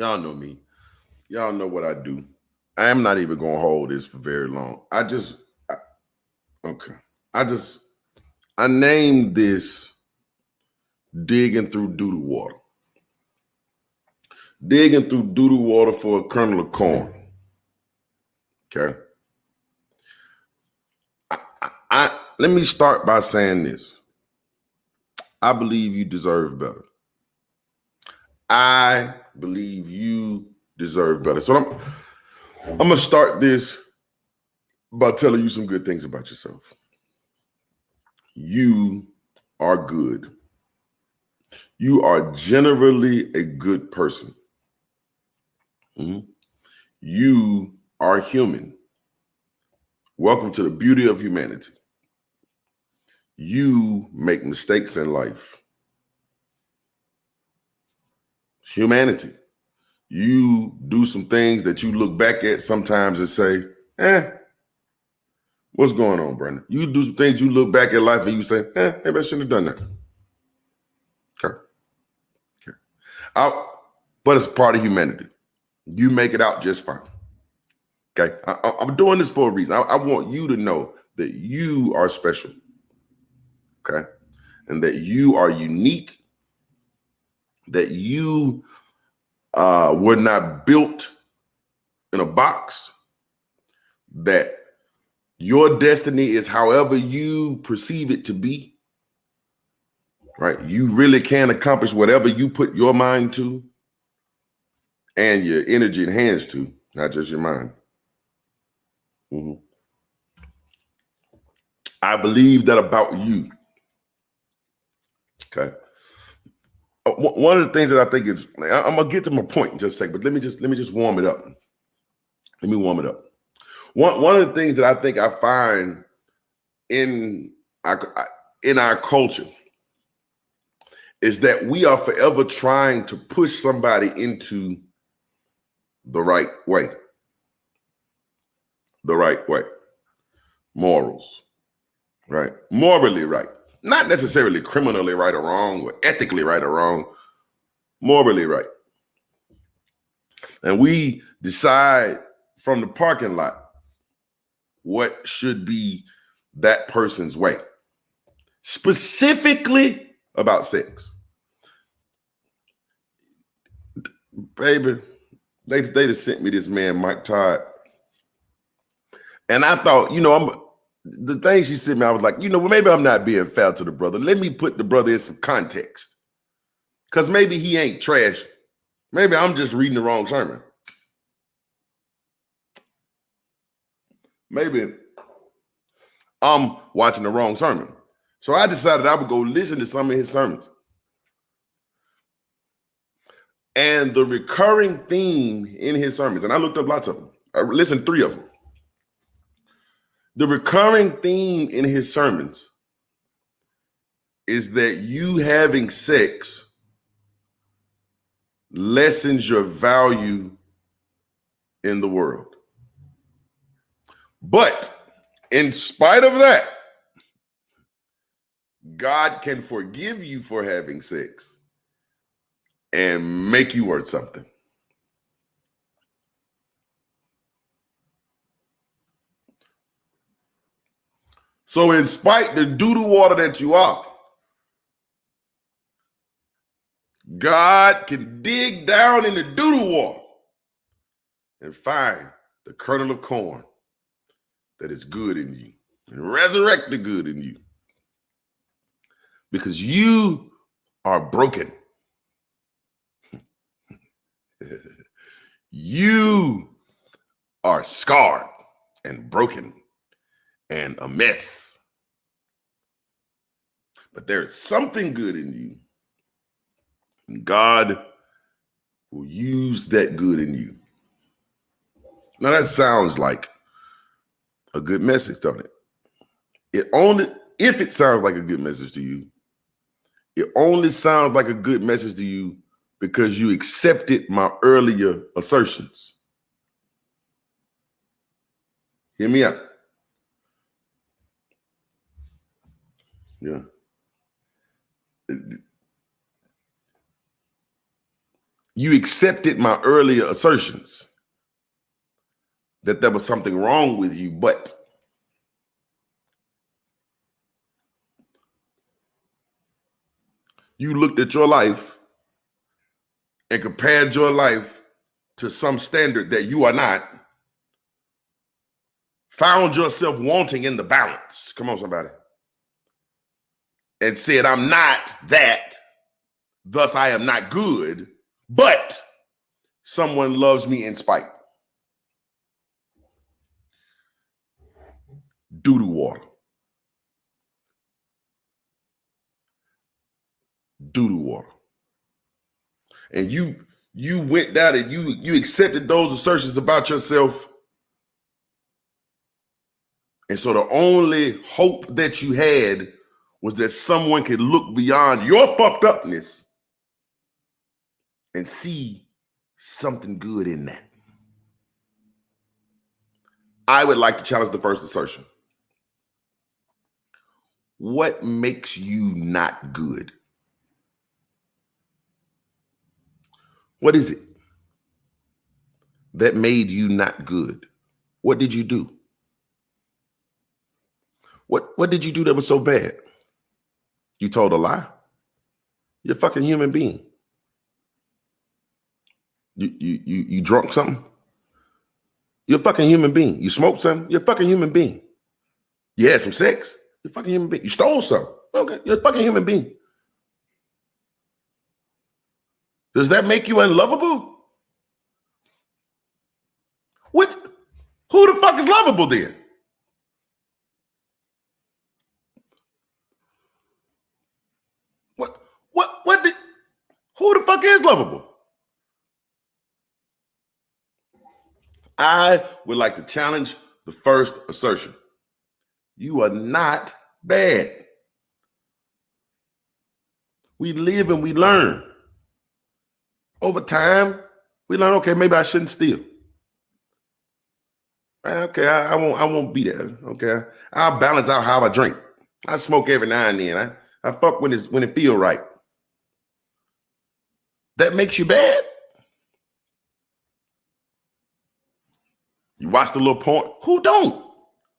Y'all know me. Y'all know what I do. I am not even gonna hold this for very long. Okay. I named this digging through doo-doo water. Digging through doo-doo water for a kernel of corn. Okay. Let me start by saying this. I believe you deserve better. I believe you deserve better. So I'm gonna start this by telling you some good things about yourself. You are good. You are generally a good person. Mm-hmm. You are human. Welcome to the beauty of humanity. You make mistakes in life. Humanity. You do some things that you look back at sometimes and say, what's going on, Brandon? You do some things you look back at life and you say, maybe I shouldn't have done that. Okay. But it's part of humanity. You make it out just fine. Okay. I'm doing this for a reason. I want you to know that you are special. Okay. And that you are unique. That you were not built in a box. That your destiny is however you perceive it to be. Right? You really can accomplish whatever you put your mind to and your energy and hands to, not just your mind. Mm-hmm. I believe that about you. Okay. One of the things that I think is, I'm gonna get to my point in just a second, but let me just warm it up. Let me warm it up. One of the things that I think I find in our culture is that we are forever trying to push somebody into the right way. The right way. Morals. Right? Morally right. Not necessarily criminally right or wrong or ethically right or wrong. Morally right. And we decide from the parking lot what should be that person's way. Specifically about sex. Baby, they just sent me this man, Mike Todd. And I thought, the thing she sent me, I was like, maybe I'm not being fair to the brother. Let me put the brother in some context. Because maybe he ain't trash. Maybe I'm just reading the wrong sermon. Maybe I'm watching the wrong sermon. So I decided I would go listen to some of his sermons. And the recurring theme in his sermons, and I looked up lots of them. I listened to 3 of them. The recurring theme in his sermons is that you having sex lessens your value in the world. But in spite of that, God can forgive you for having sex and make you worth something. So in spite the doo-doo water that you are, God can dig down in the doo-doo water and find the kernel of corn that is good in you and resurrect the good in you. Because you are broken. You are scarred and broken and a mess. But there's something good in you. And God will use that good in you. Now that sounds like a good message, don't it? If it sounds like a good message to you, it only sounds like a good message to you because you accepted my earlier assertions. Hear me out. Yeah. You accepted my earlier assertions that there was something wrong with you, but you looked at your life and compared your life to some standard that you are not, found yourself wanting in the balance. Come on, somebody. And said, I'm not that, thus I am not good, but someone loves me in spite. Doo-doo water. Doo-doo water. And you went down and you accepted those assertions about yourself. And so the only hope that you had was that someone could look beyond your fucked upness and see something good in that. I would like to challenge the first assertion. What makes you not good? What is it that made you not good? What did you do? What did you do that was so bad? You told a lie? You're a fucking human being. You drunk something? You're a fucking human being. You smoked something? You're a fucking human being. You had some sex? You're a fucking human being. You stole something? Okay, you're a fucking human being. Does that make you unlovable? What? Who the fuck is lovable then? Who the fuck is lovable? I would like to challenge the first assertion. You are not bad. We live and we learn. Over time, we learn, okay, maybe I shouldn't steal. Okay, I won't be there. Okay. I'll balance out how I drink. I smoke every now and then. I fuck when it feel right. That makes you bad? You watch the little porn? Who don't?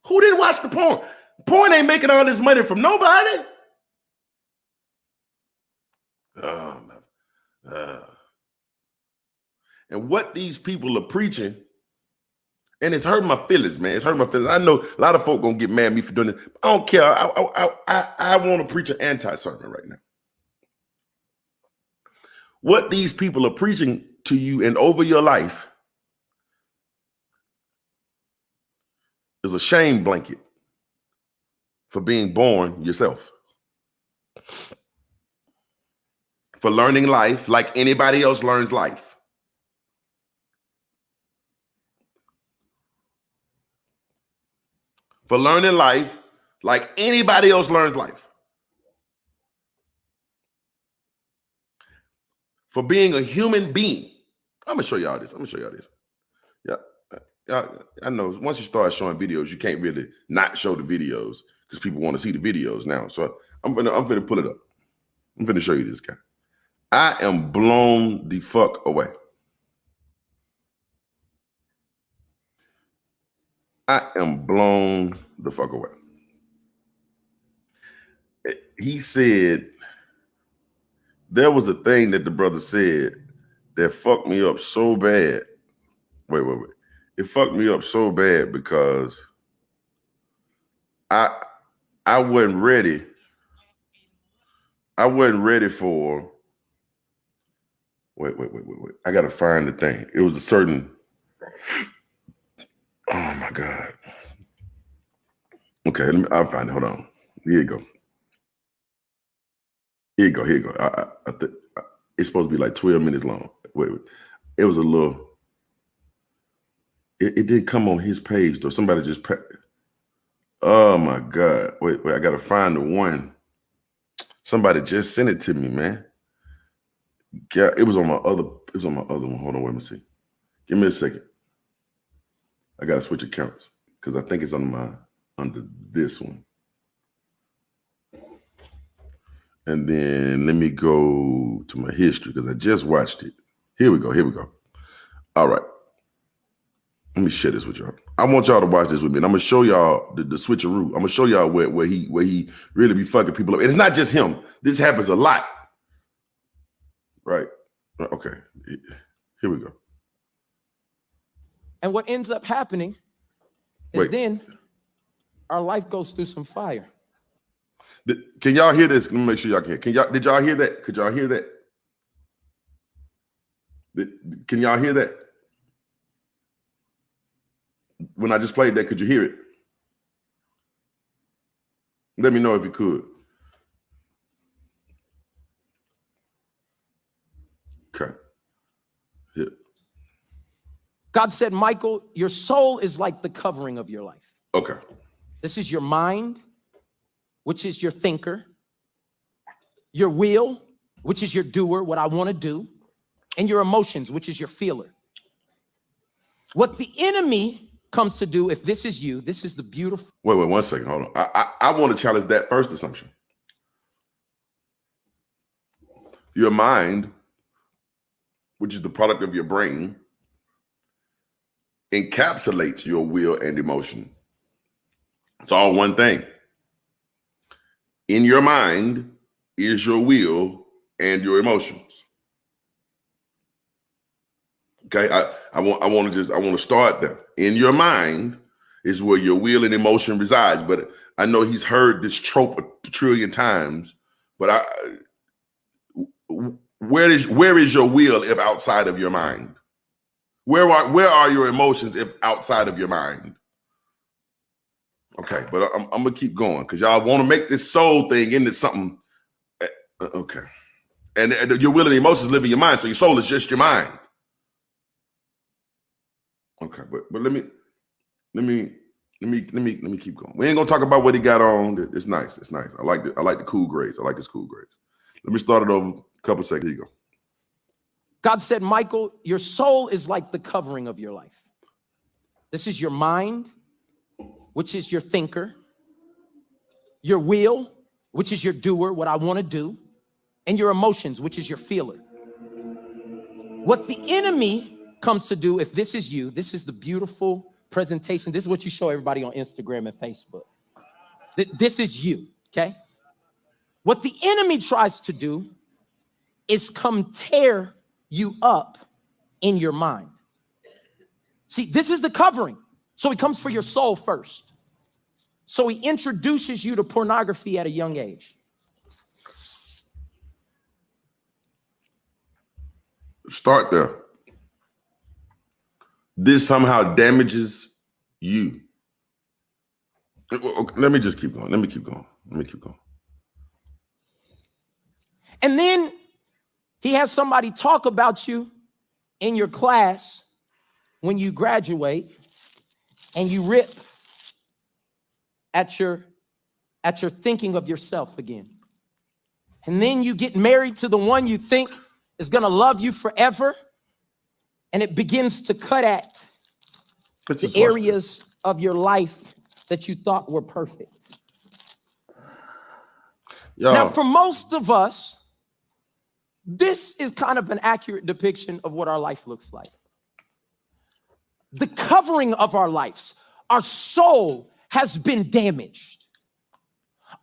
Who didn't watch the porn? Porn ain't making all this money from nobody. And what these people are preaching, and it's hurting my feelings, man. It's hurting my feelings. I know a lot of folk gonna get mad at me for doing it. I don't care. I want to preach an anti-sermon right now. What these people are preaching to you and over your life is a shame blanket for being born yourself. For learning life like anybody else learns life. For learning life like anybody else learns life. For being a human being. I'm gonna show y'all this. Yeah, I know once you start showing videos, you can't really not show the videos because people want to see the videos now. So I'm gonna pull it up. I'm gonna show you this guy. I am blown the fuck away. I am blown the fuck away. He said there was a thing that the brother said that fucked me up so bad. Wait. It fucked me up so bad because I wasn't ready. I wasn't ready for. Wait. I gotta find the thing. It was a certain. Oh my God. Okay, I'll find it. Hold on. Here you go. Here you go. It's supposed to be like 12 minutes long. Wait. It was a little. It didn't come on his page though. Somebody just. Oh my God. Wait. I gotta find the one. Somebody just sent it to me, man. Yeah, it was on my other. It was on my other one. Hold on. Let me see. Give me a second. I gotta switch accounts because I think it's under this one. And then let me go to my history because I just watched it. Here we go. Here we go. All right. Let me share this with y'all. I want y'all to watch this with me. And I'm gonna show y'all the switcheroo. I'm gonna show y'all where he really be fucking people up. And it's not just him. This happens a lot. Right. Okay. Here we go. And what ends up happening is then our life goes through some fire. Can y'all hear this? Let me make sure y'all can. Did y'all hear that? Could y'all hear that? Can y'all hear that? When I just played that, could you hear it? Let me know if you could. Okay. Yeah. God said, Michael, your soul is like the covering of your life. Okay. This is your mind, which is your thinker, your will, which is your doer, what I want to do, and your emotions, which is your feeler. What the enemy comes to do, if this is you, this is the beautiful. Wait, 1 second. Hold on. I want to challenge that first assumption. Your mind, which is the product of your brain, encapsulates your will and emotion. It's all one thing. In your mind is your will and your emotions. Okay, I want to start there. In your mind is where your will and emotion resides. But I know he's heard this trope a trillion times. But where is your will if outside of your mind? Where are your emotions if outside of your mind? Okay, but I'm gonna keep going because y'all want to make this soul thing into something. Okay, and your will and emotions live in your mind, so your soul is just your mind. Okay, but let me keep going. We ain't gonna talk about what he got on. It's nice. It's nice. I like the cool grades. I like his cool grades. Let me start it over a couple seconds. Here you go. God said, Michael, your soul is like the covering of your life. This is your mind, which is your thinker, your will, which is your doer, what I want to do, and your emotions, which is your feeler. What the enemy comes to do, if this is you, this is the beautiful presentation. This is what you show everybody on Instagram and Facebook. This is you, okay? What the enemy tries to do is come tear you up in your mind. See, this is the covering. So he comes for your soul first. So he introduces you to pornography at a young age. Start there. This somehow damages you. Let me just keep going. Let me keep going. And then he has somebody talk about you in your class when you graduate, and you rip at your thinking of yourself again. And then you get married to the one you think is going to love you forever, and it begins to cut at the areas of your life that you thought were perfect. Now, for most of us, this is kind of an accurate depiction of what our life looks like. The covering of our lives, our soul has been damaged.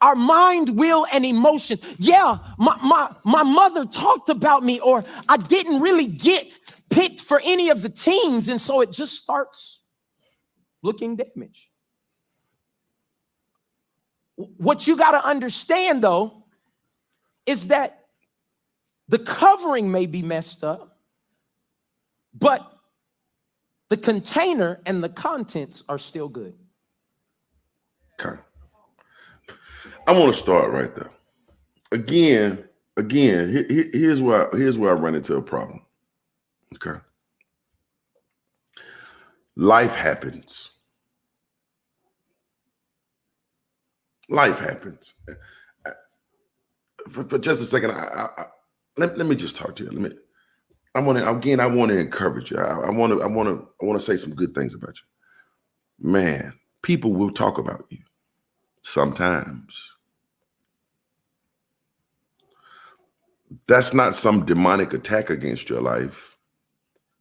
Our mind, will, and emotion. Yeah, my mother talked about me, or I didn't really get picked for any of the teams, and so it just starts looking damaged. What you got to understand, though, is that the covering may be messed up, but the container and the contents are still good. Okay. I want to start right there. Again, here's where I run into a problem. Okay. Life happens. Life happens. For just a second, let me just talk to you. I want to encourage you. I want to say some good things about you. Man, people will talk about you sometimes. That's not some demonic attack against your life.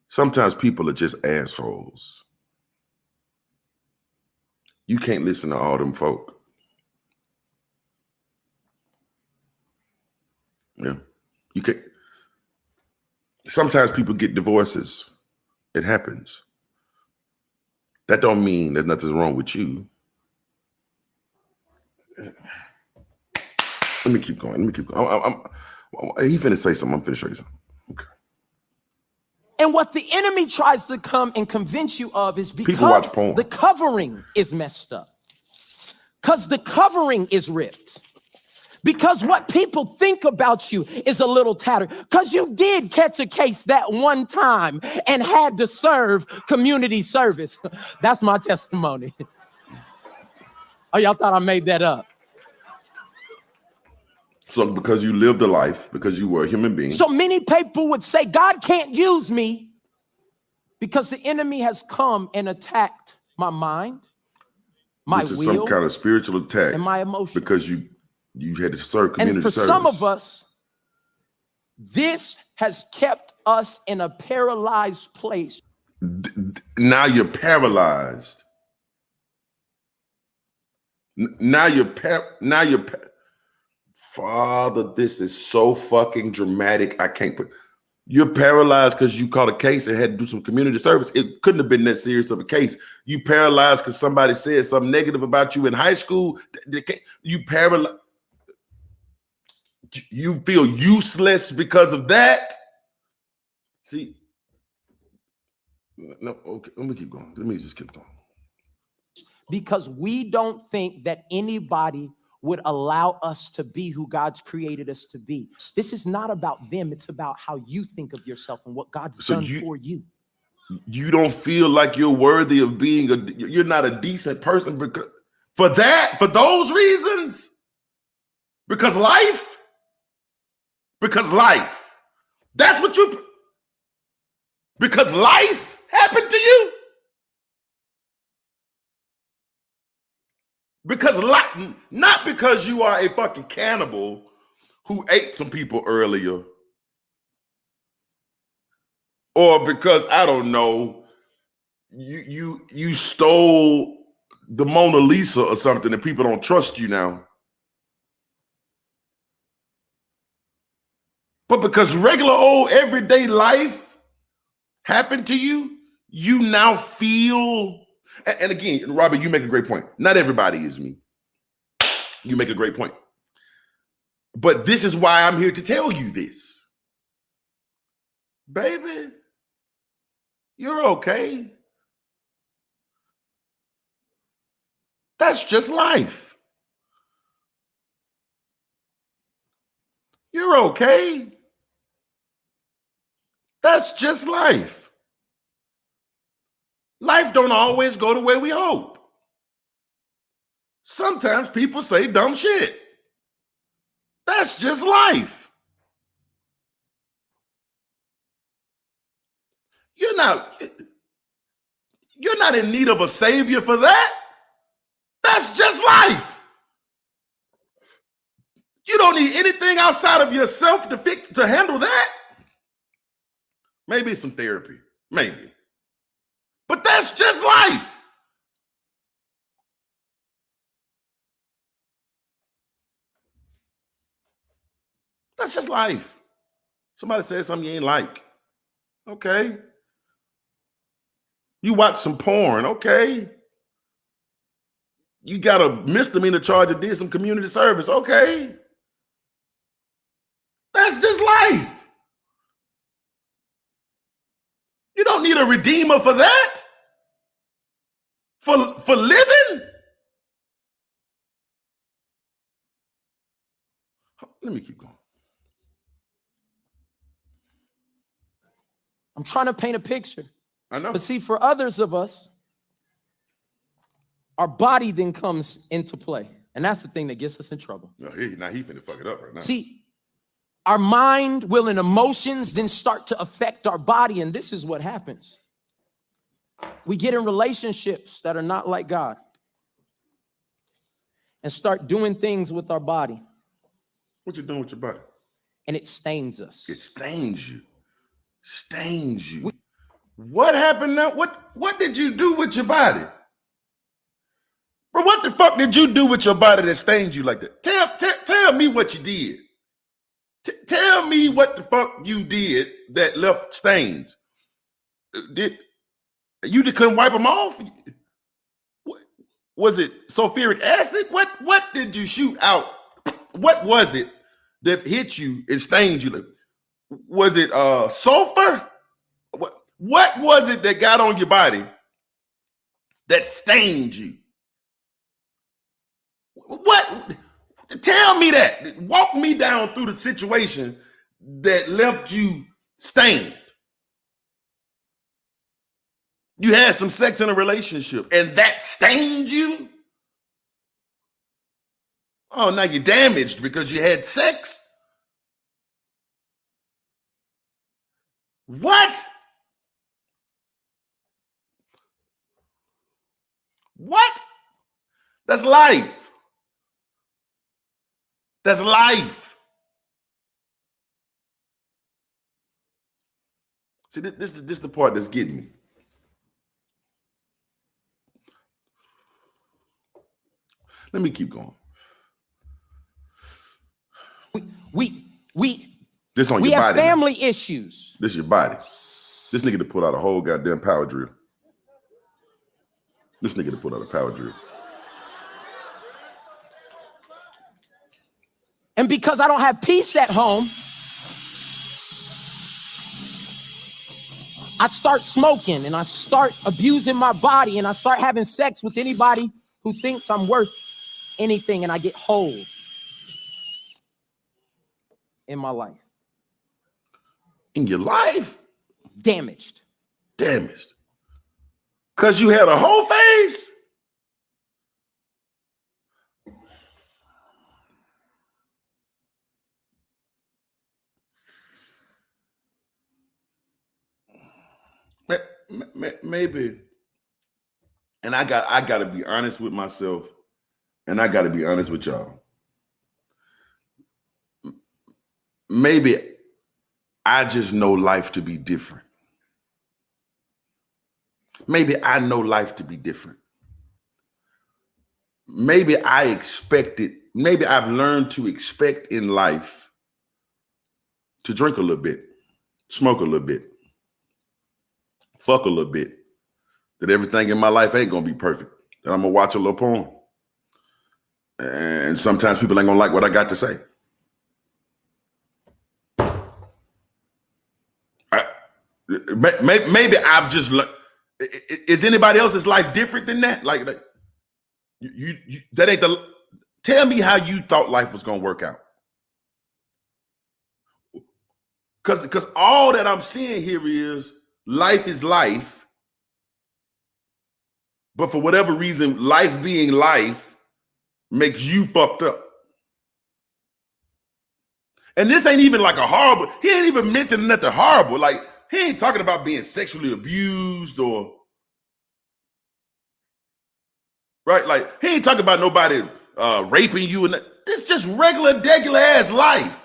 Sometimes people are just assholes. You can't listen to all them folk. Yeah, you can't. Sometimes people get divorces. It happens. That don't mean that nothing's wrong with you. Let me keep going. He finna say something. I'm finna show you something. Okay. And what the enemy tries to come and convince you of is People watch because porn. the covering is messed up. Because the covering is ripped. Because what people think about you is a little tattered. Because you did catch a case that one time and had to serve community service. That's my testimony. Oh, y'all thought I made that up. So because you lived a life, because you were a human being. So many people would say, God can't use me because the enemy has come and attacked my mind, my this is will, some kind of spiritual attack, and my emotions. Because you had to serve community And for service. some of us, this has kept us in a paralyzed place. Now you're paralyzed. Father, this is so fucking dramatic. I can't put. You're paralyzed because you caught a case and had to do some community service. It couldn't have been that serious of a case. You paralyzed because somebody said something negative about you in high school. You paralyzed. You feel useless because of that. See, no, okay, let me keep going. Let me just keep going. Because we don't think that anybody would allow us to be who God's created us to be. This is not about them. It's about how you think of yourself and what God's done for you. You don't feel like you're worthy of being you're not a decent person because for those reasons. Because life. That's what because life happened to you. Because not because you are a fucking cannibal who ate some people earlier. Or because, I don't know, you stole the Mona Lisa or something and people don't trust you now. But because regular old everyday life happened to you, you now feel, and again, Robert, you make a great point. Not everybody is me. You make a great point. But this is why I'm here to tell you this. Baby, you're okay. That's just life. You're okay. That's just life. Life don't always go the way we hope. Sometimes people say dumb shit. That's just life. You're not in need of a savior for that. That's just life. You don't need anything outside of yourself to handle that. Maybe some therapy, maybe. But that's just life. That's just life. Somebody said something you ain't like. Okay. You watch some porn. Okay. You got a misdemeanor charge that did some community service. Okay. That's just life. You don't need a redeemer for that. For living. Let me keep going. I'm trying to paint a picture. I know. But see, for others of us, our body then comes into play. And that's the thing that gets us in trouble. No, now he finna fuck it up right now. See, our mind, will, and emotions then start to affect our body. And this is what happens. We get in relationships that are not like God and start doing things with our body. What you doing with your body? And it stains us. It stains you. Stains you. What happened now? What did you do with your body? Bro, what the fuck did you do with your body that stained you like that? Tell me what you did. Tell me what the fuck you did that left stains. Did you just couldn't wipe them off? What, was it sulfuric acid? What did you shoot out? What was it that hit you and stained you? Was it sulfur? What was it that got on your body that stained you? What? Tell me that. Walk me down through the situation that left you stained. You had some sex in a relationship and that stained you? Oh, now you're damaged because you had sex? What? What? That's life. That's life. See, this is the part that's getting me. Let me keep going. This on we your have body. family issues. This is your body. This nigga to pull out a whole goddamn power drill. This nigga to pull out a power drill. And because I don't have peace at home, I start smoking and I start abusing my body and I start having sex with anybody who thinks I'm worth anything, and I get holes in my life. In your life? Damaged. Damaged. Because you had a whole face? Maybe. And I got to be honest with myself, and I got to be honest with y'all. Maybe I just know life to be different. Maybe I know life to be different. Maybe I expected, maybe I've learned to expect in life to drink a little bit, smoke a little bit, fuck a little bit, that everything in my life ain't gonna be perfect, that I'm gonna watch a little porn. And sometimes people ain't gonna like what I got to say. Maybe I've just learned. Is anybody else's life different than that? Like you that ain't the. Tell me how you thought life was gonna work out. Because all that I'm seeing here is life, but for whatever reason, life being life makes you fucked up. And this ain't even like a horrible. He ain't even mentioning nothing horrible. Like, he ain't talking about being sexually abused or, right? Like, he ain't talking about nobody raping you. And it's just regular ass life.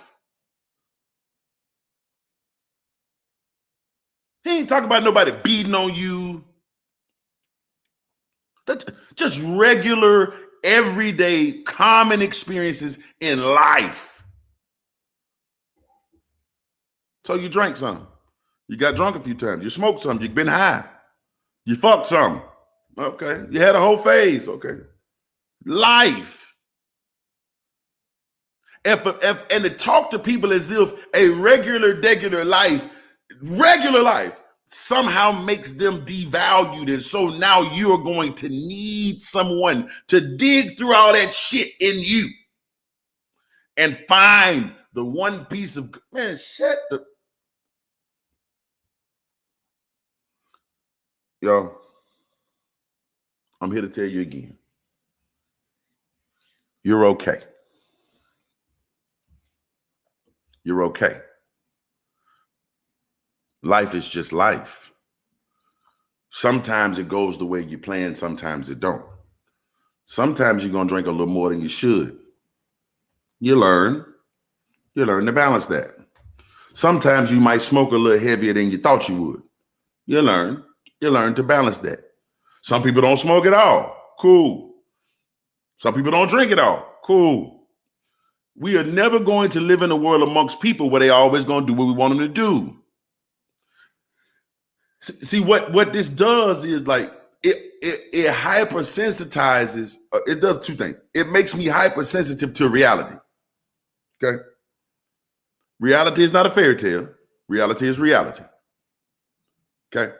He ain't talking about nobody beating on you. That's just regular, everyday, common experiences in life. So you drank some. You got drunk a few times. You smoked some. You've been high. You fucked some. Okay. You had a whole phase. Okay. Life. And to talk to people as if a regular life somehow makes them devalued. And so now you're going to need someone to dig through all that shit in you and find the one piece of, man, shut the. Yo, I'm here to tell you again. You're okay. You're okay. Life is just life. Sometimes it goes the way you plan, sometimes it don't. Sometimes you're going to drink a little more than you should. You learn to balance that. Sometimes you might smoke a little heavier than you thought you would. You learn to balance that. Some people don't smoke at all. Cool. Some people don't drink at all. Cool. We are never going to live in a world amongst people where they always going to do what we want them to do. See, what this does is like it hypersensitizes. It does two things. It makes me hypersensitive to reality. Okay. Reality is not a fairy tale. Reality is reality. Okay.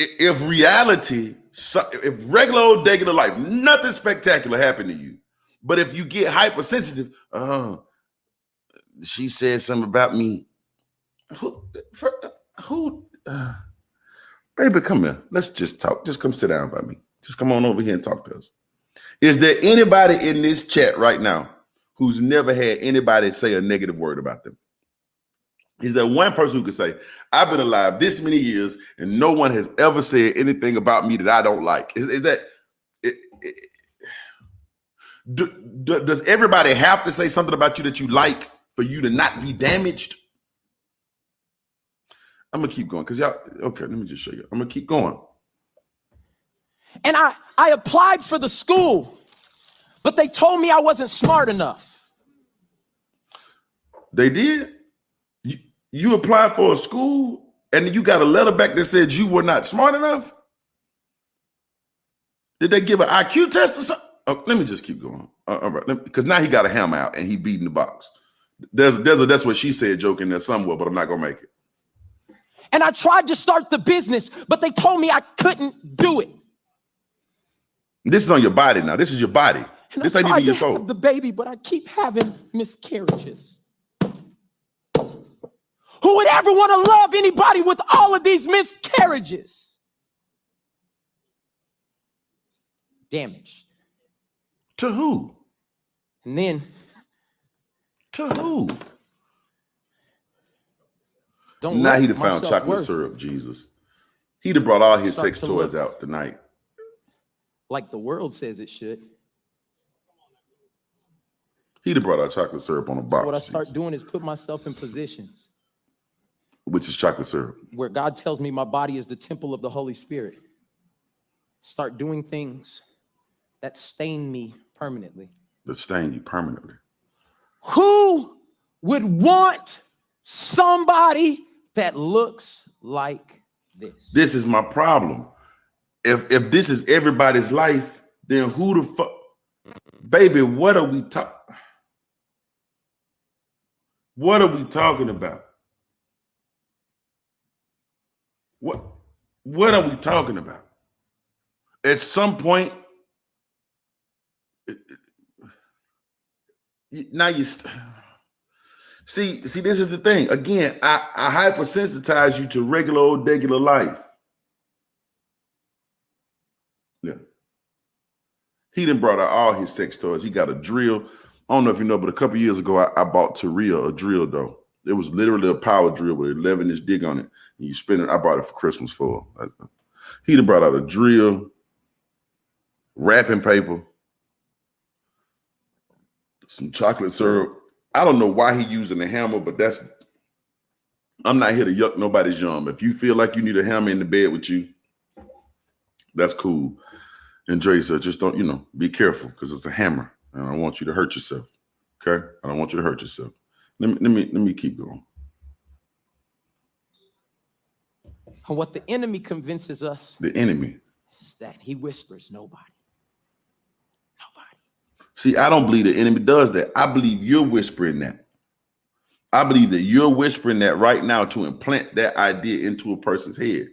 If regular old regular life, nothing spectacular happened to you, but if you get hypersensitive, she said something about me. Baby, come here. Let's just talk. Just come sit down by me. Just come on over here and talk to us. Is there anybody in this chat right now who's never had anybody say a negative word about them? Is there one person who could say, I've been alive this many years and no one has ever said anything about me that I don't like? Does everybody have to say something about you that you like for you to not be damaged? I'm gonna keep going because y'all, okay, let me just show you. I'm gonna keep going. And I applied for the school, but they told me I wasn't smart enough. They did? You applied for a school and you got a letter back that said you were not smart enough? Did they give an IQ test or something? Oh, let me just keep going. All right, because now he got a hammer out and he beating the box. There's a that's what she said joke in there somewhere, but I'm not gonna make it. And I tried to start the business, but they told me I couldn't do it. This is on your body now. This is your body. And this I ain't tried even your to soul. have the baby, but I keep having miscarriages. Who would ever want to love anybody with all of these miscarriages? Damaged. To who? And then. To who? Don't now let he'd have my found chocolate self-worth syrup, Jesus. He'd have brought all his start sex to toys look out tonight. like the world says it should. He'd have brought out chocolate syrup on a box. So what I start doing is put myself in positions. Which is chocolate syrup. Where God tells me my body is the temple of the Holy Spirit. Start doing things that stain me permanently. That stain you permanently. Who would want somebody that looks like this? This is my problem. If this is everybody's life, then who the fuck? Baby, what are we talking? What are we talking about? What are we talking about? At some point, now you see. This is the thing. Again, I hypersensitize you to regular old life. Yeah. He done brought out all his sex toys. He got a drill. I don't know if you know, but a couple years ago, I bought Taria a drill though. It was literally a power drill with an 11-inch dig on it. And you spin it. I bought it for Christmas for. He done brought out a drill, wrapping paper, some chocolate syrup. I don't know why he using a hammer, but I'm not here to yuck nobody's yum. If you feel like you need a hammer in the bed with you, that's cool. And Dre said, just don't, be careful because it's a hammer. And I don't want you to hurt yourself. Okay? I don't want you to hurt yourself. Let me keep going. And what the enemy convinces us. The enemy. Is that he whispers, nobody. See, I don't believe the enemy does that. I believe you're whispering that. I believe that you're whispering that right now to implant that idea into a person's head.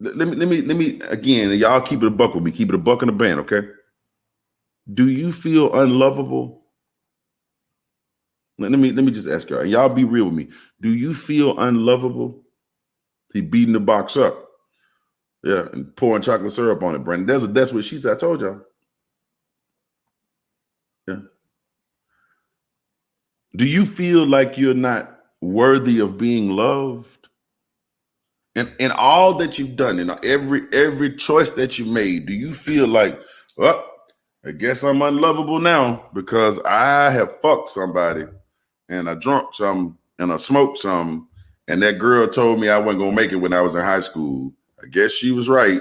Let me again, y'all keep it a buck with me. Keep it a buck in the band, okay? Do you feel unlovable? Let me just ask y'all. Y'all be real with me. Do you feel unlovable? He beating the box up. Yeah, and pouring chocolate syrup on it, Brandon. That's what she said. I told y'all. Yeah. Do you feel like you're not worthy of being loved? And in all that you've done, in every choice that you made, do you feel like, well, I guess I'm unlovable now because I have fucked somebody and I drunk some and I smoked some, and that girl told me I wasn't gonna make it when I was in high school. I guess she was right.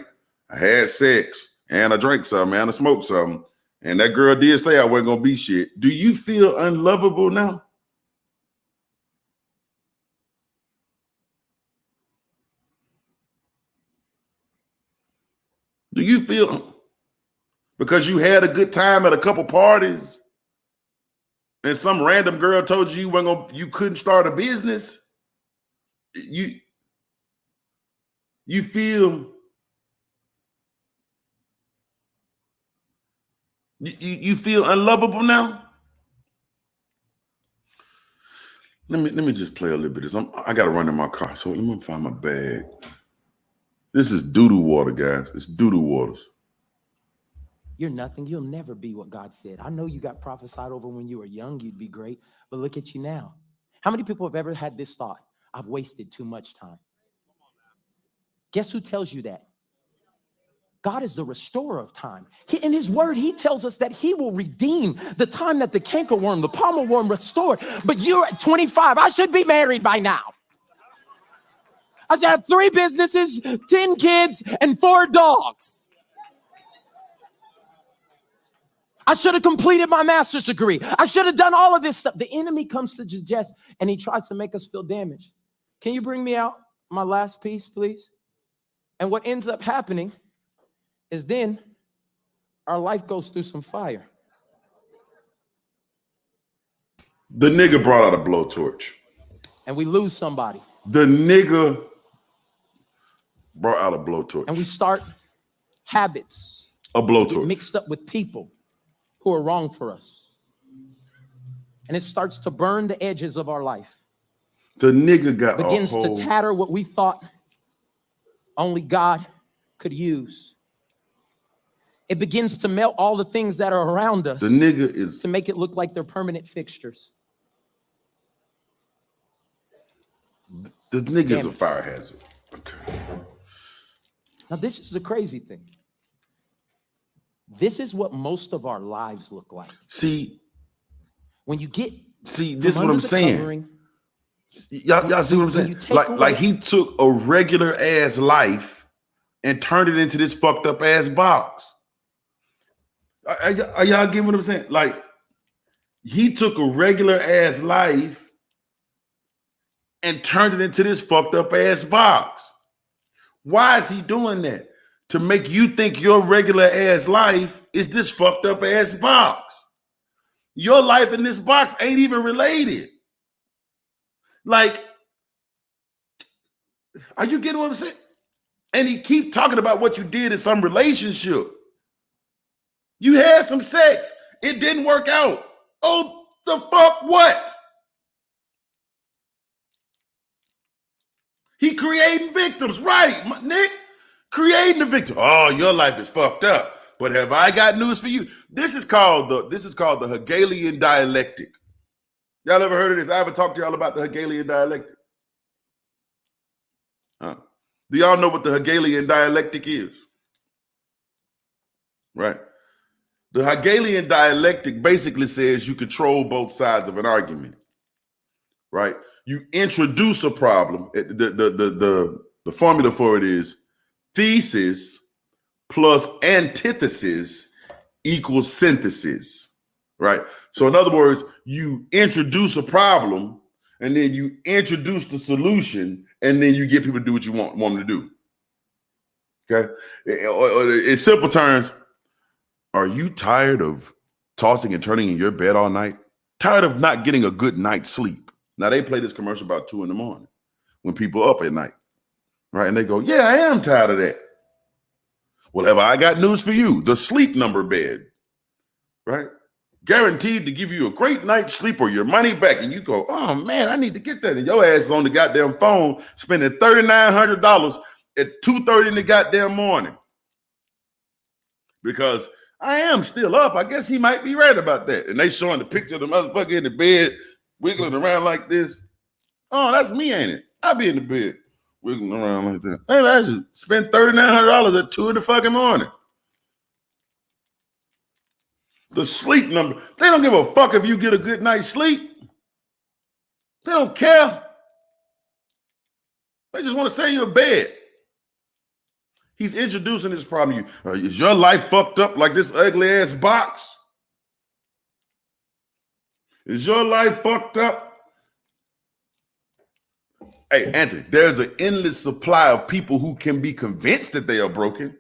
I had sex and I drank some and I smoked some, and that girl did say I wasn't gonna be shit. Do you feel unlovable now? Do you feel because you had a good time at a couple parties and some random girl told you you couldn't start a business? You feel you feel unlovable now? Let me just play a little bit of this. I gotta run in my car, so let me find my bag. This is doo-doo water, guys. It's doo-doo waters. You're nothing. You'll never be what God said. I know you got prophesied over when you were young. You'd be great, but look at you now. How many people have ever had this thought? I've wasted too much time. Guess who tells you that? God is the restorer of time. In his word, he tells us that he will redeem the time that the cankerworm, the palmer worm restored. But you're at 25. I should be married by now. I should have 3 businesses, 10 kids, and 4 dogs. I should have completed my master's degree. I should have done all of this stuff. The enemy comes to suggest, and he tries to make us feel damaged. Can you bring me out my last piece, please? And what ends up happening is then our life goes through some fire. The nigga brought out a blowtorch. And we lose somebody. The nigga brought out a blowtorch. And we start habits. A blowtorch. Get mixed up with people who are wrong for us. And it starts to burn the edges of our life. The nigga got begins to tatter what we thought only God could use. It begins to melt all the things that are around us. The nigga is to make it look like they're permanent fixtures. The nigga is a fire hazard. Okay. Now this is the crazy thing. This is what most of our lives look like. See, when you get this is what I'm saying. Y'all see what I'm saying? Like he took a regular ass life and turned it into this fucked up ass box. Are y'all getting what I'm saying? Like he took a regular ass life and turned it into this fucked up ass box. Why is he doing that? To make you think your regular ass life is this fucked up ass box. Your life in this box ain't even related. Like, are you getting what I'm saying? And he keep talking about what you did in some relationship. You had some sex. It didn't work out. Oh, the fuck what? He creating victims, right, Nick? Creating the victim. Oh, your life is fucked up. But have I got news for you? This is called the Hegelian dialectic. Y'all ever heard of this? I ever talked to y'all about the Hegelian dialectic? Do y'all know what the Hegelian dialectic is? Right. The Hegelian dialectic basically says you control both sides of an argument. Right. You introduce a problem. The formula for it is thesis plus antithesis equals synthesis, right? So in other words, you introduce a problem and then you introduce the solution and then you get people to do what you want them to do. Okay? In simple terms, are you tired of tossing and turning in your bed all night? Tired of not getting a good night's sleep? Now they play this commercial about 2 a.m. when people up at night, right? And they go, yeah, I am tired of that. Well, have I got news for you? The Sleep Number bed, right? Guaranteed to give you a great night's sleep or your money back. And you go, oh man, I need to get that. And your ass is on the goddamn phone spending $3,900 at 2:30 in the goddamn morning. Because I am still up. I guess he might be right about that. And they showing the picture of the motherfucker in the bed wiggling around like this. Oh, that's me, ain't it? I be in the bed wiggling around like that. Hey, I should spend $3,900 at 2 in the fucking morning. The Sleep Number. They don't give a fuck if you get a good night's sleep. They don't care. They just want to sell you a bed. He's introducing this problem to you. Is your life fucked up like this ugly ass box? Is your life fucked up? Hey, Anthony, there's an endless supply of people who can be convinced that they are broken.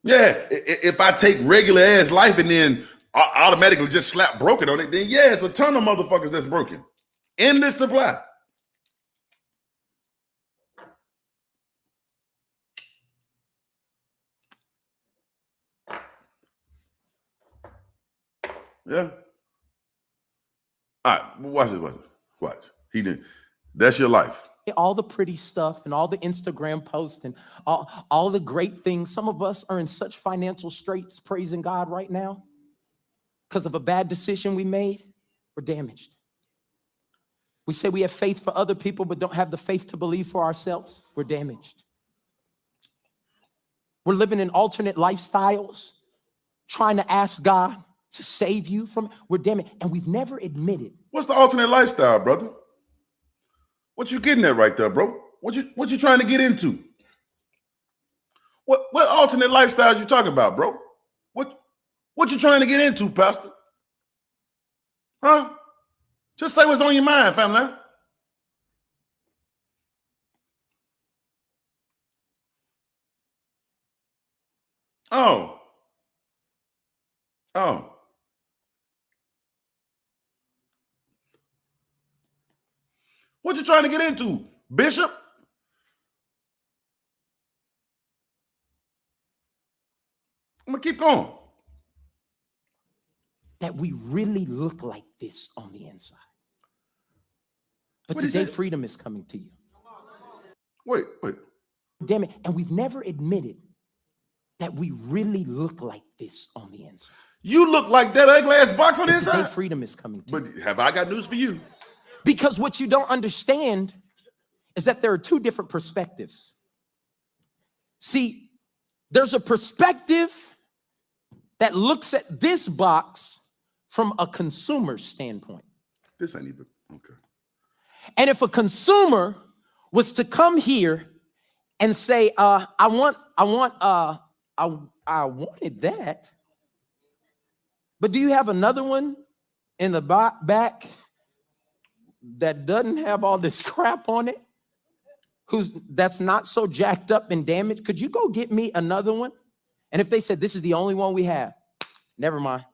Yeah, if I take regular ass life and then automatically just slap broken on it, then yeah, it's a ton of motherfuckers that's broken. Endless supply. Yeah. All right, watch this. Watch. He didn't. That's your life. All the pretty stuff and all the Instagram posts and all the great things. Some of us are in such financial straits praising God right now because of a bad decision we made. We're damaged. We say we have faith for other people, but don't have the faith to believe for ourselves. We're damaged. We're living in alternate lifestyles, trying to ask God to save you from, we're damaged. And we've never admitted. What's the alternate lifestyle, brother? What you getting at right there, bro? What you trying to get into? What alternate lifestyles you talking about, bro? What you trying to get into, Pastor? Huh? Just say what's on your mind, family. Oh. What you trying to get into, Bishop? I'm gonna keep going. That we really look like this on the inside. But What today, freedom is coming to you. Wait. Damn it. And we've never admitted that we really look like this on the inside. You look like that ugly ass box on the inside. Today, freedom is coming to you. But have I got news for you? Because what you don't understand is that there are two different perspectives. See, there's a perspective that looks at this box from a consumer standpoint. This ain't even okay. And if a consumer was to come here and say, I wanted that, but do you have another one in the back that doesn't have all this crap on it? That's not so jacked up and damaged? Could you go get me another one? And if they said, this is the only one we have, never mind.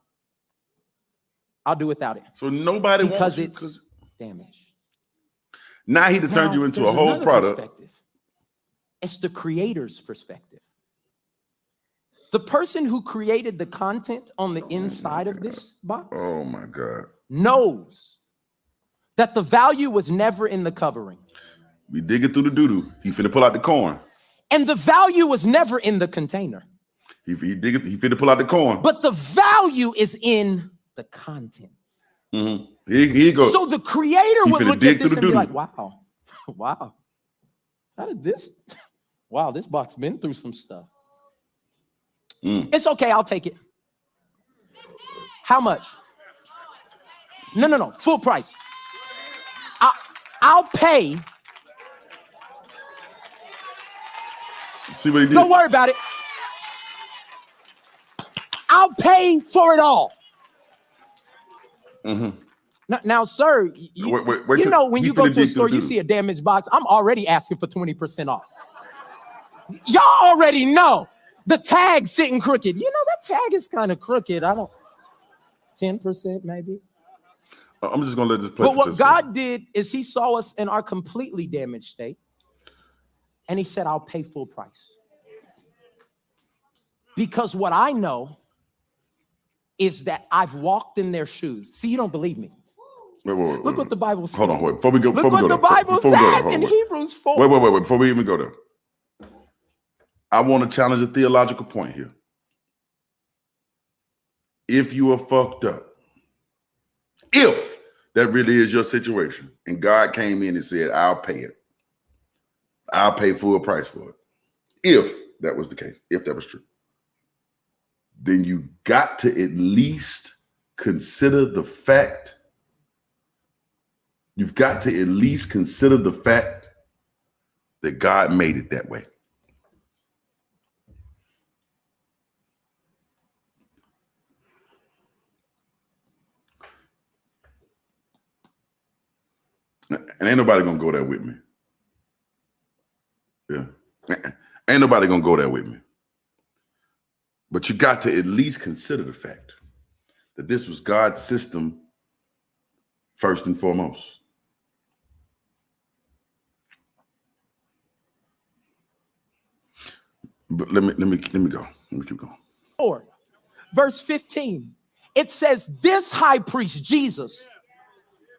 I'll do without it. So nobody because wants it's damaged. Now he turned you into a whole product. It's the creator's perspective. The person who created the content on the inside of this box my God, knows that the value was never in the covering. We digging through the doo-doo. He finna pull out the corn. And the value was never in the container. He finna pull out the corn. But the value is in the content. Mm-hmm. Here you go. So the creator would look at this and be like, wow, how did this? Wow, this box been through some stuff. It's okay, I'll take it. How much? No, full price. I'll pay. See what he did? Don't worry about it. I'll pay for it all. Mm-hmm. Now, sir, wait, you know when you go to a store, you see a damaged box, I'm already asking for 20% off. Y'all already know the tag's sitting crooked. You know, that tag is kind of crooked. 10% maybe. I'm just going to let this play. But what God did is he saw us in our completely damaged state. And he said, I'll pay full price. Because what I know is that I've walked in their shoes. See, you don't believe me. Wait. Look what the Bible says. Hold on, wait. Before we go, Look what the Bible says in Hebrews 4. Wait. Before we even go there, I want to challenge a theological point here. If you are fucked up, if that really is your situation, and God came in and said, I'll pay it. I'll pay full price for it. If that was the case, if that was true. then you got to at least consider the fact. You've got to at least consider the fact that God made it that way. And ain't nobody gonna go there with me. Yeah. Ain't nobody gonna go there with me. But you got to at least consider the fact that this was God's system first and foremost. But let me go. Let me keep going. Verse 15. It says, this high priest, Jesus,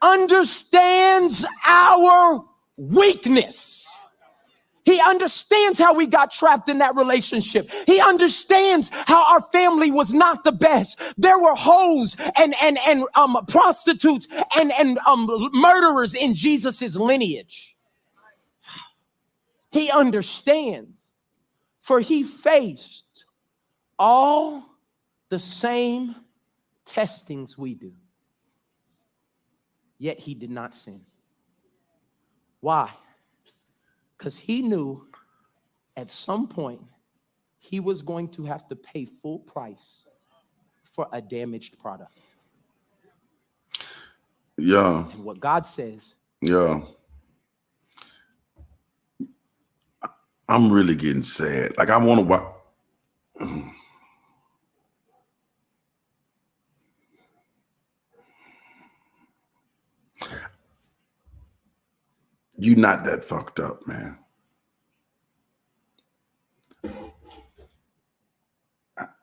understands our weakness. He understands how we got trapped in that relationship. He understands how our family was not the best. There were hoes and prostitutes and murderers in Jesus's lineage. He understands, for he faced all the same testings we do. Yet he did not sin. Why? Because he knew at some point he was going to have to pay full price for a damaged product. Yeah. And what God says. Yeah. I'm really getting sad. Like I want to watch. You not that fucked up, man.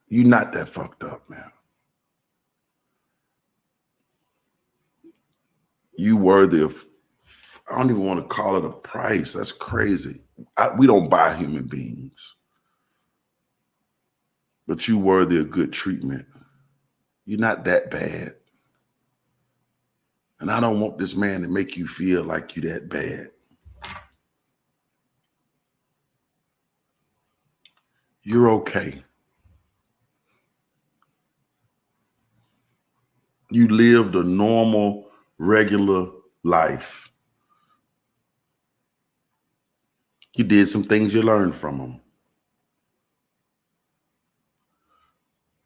You not that fucked up, man. You worthy of, I don't even want to call it a price. That's crazy. We don't buy human beings. But you worthy of good treatment. You're not that bad. And I don't want this man to make you feel like you that bad. You're okay. You lived a normal, regular life. You did some things you learned from them.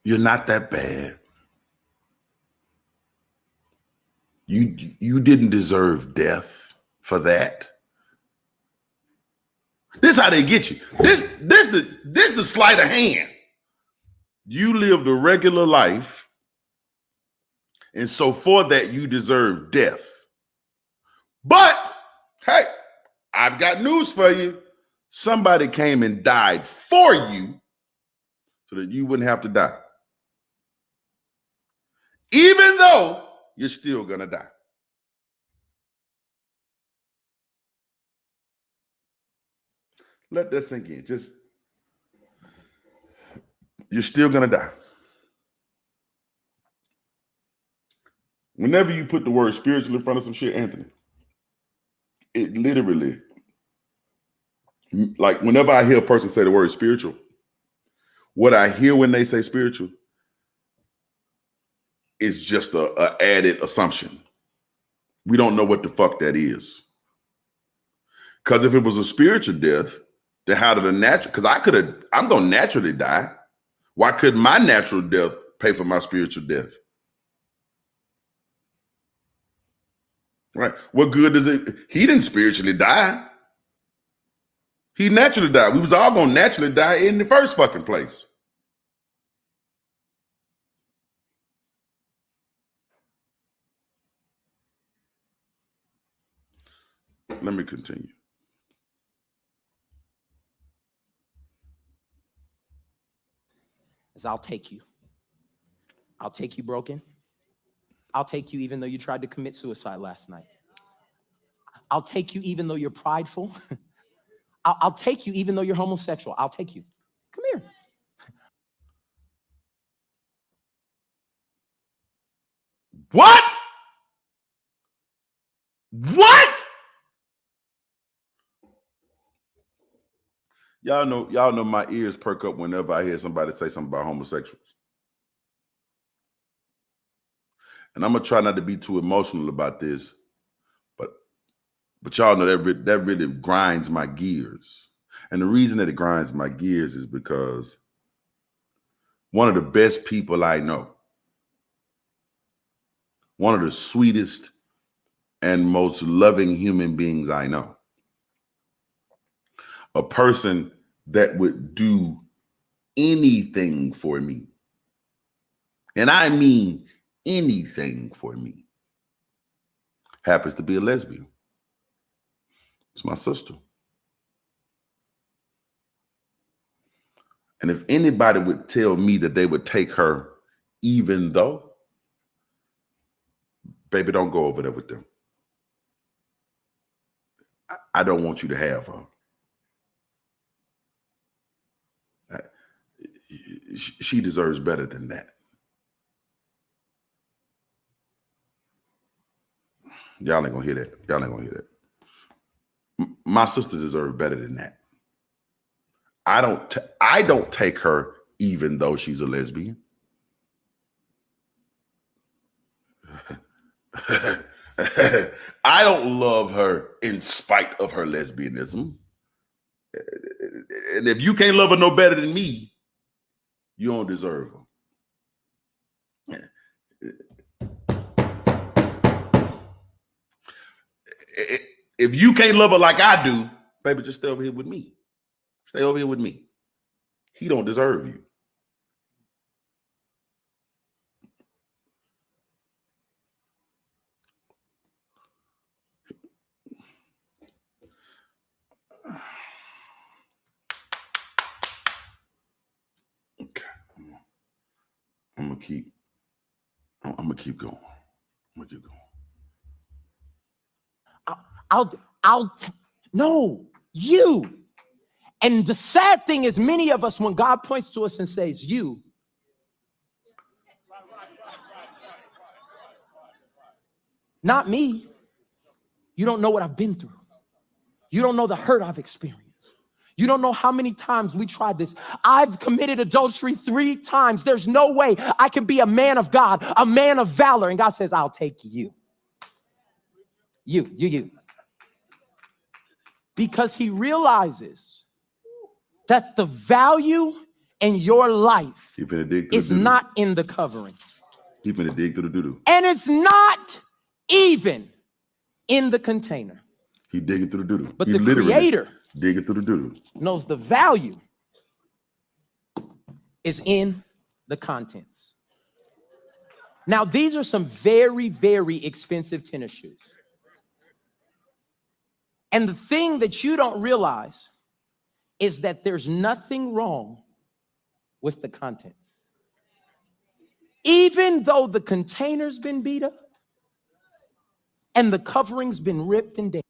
You're not that bad. You didn't deserve death for that. This is how they get you. This the sleight of hand. You lived a regular life, and so for that you deserve death. But hey, I've got news for you. Somebody came and died for you so that you wouldn't have to die. Even though you're still gonna die. Let that sink in. Just, you're still gonna die. Whenever you put the word spiritual in front of some shit, Anthony, it literally, like whenever I hear a person say the word spiritual, what I hear when they say spiritual is just a added assumption. We don't know what the fuck that is. Because if it was a spiritual death, then how did a natural, because I'm gonna naturally die. Why couldn't my natural death pay for my spiritual death? Right? What good does it? He didn't spiritually die. He naturally died. We was all gonna naturally die in the first fucking place. Let me continue. Is I'll take you. I'll take you broken. I'll take you even though you tried to commit suicide last night. I'll take you even though you're prideful. I'll take you even though you're homosexual. I'll take you. Come here. What? What? Y'all know my ears perk up whenever I hear somebody say something about homosexuals. and I'm gonna try not to be too emotional about this, but y'all know that really grinds my gears. And the reason that it grinds my gears is because one of the best people I know, one of the sweetest and most loving human beings I know, a person that would do anything for me, and I mean anything for me, happens to be a lesbian. It's my sister. And if anybody would tell me that they would take her even though, baby, don't go over there with them. I don't want you to have her. She deserves better than that. Y'all ain't gonna hear that. Y'all ain't gonna hear that. My sister deserves better than that. I don't take her even though she's a lesbian. I don't love her in spite of her lesbianism. And if you can't love her no better than me, you don't deserve her. If you can't love her like I do, baby, just stay over here with me. Stay over here with me. He don't deserve you. Okay. I'm gonna keep going. No, you. And the sad thing is, many of us, when God points to us and says, you, not me, you don't know what I've been through. You don't know the hurt I've experienced. You don't know how many times we tried this. I've committed adultery 3 times. There's no way I can be a man of God, a man of valor. And God says, I'll take you. You. Because he realizes that the value in your life is not in the covering. He finna dig through the doo-doo. And it's not even in the container. He digging through the doo-doo. But the Creator digging through the doo-doo knows the value is in the contents. Now, these are some very, very expensive tennis shoes. And the thing that you don't realize is that there's nothing wrong with the contents. Even though the container's been beat up and the covering's been ripped and damaged.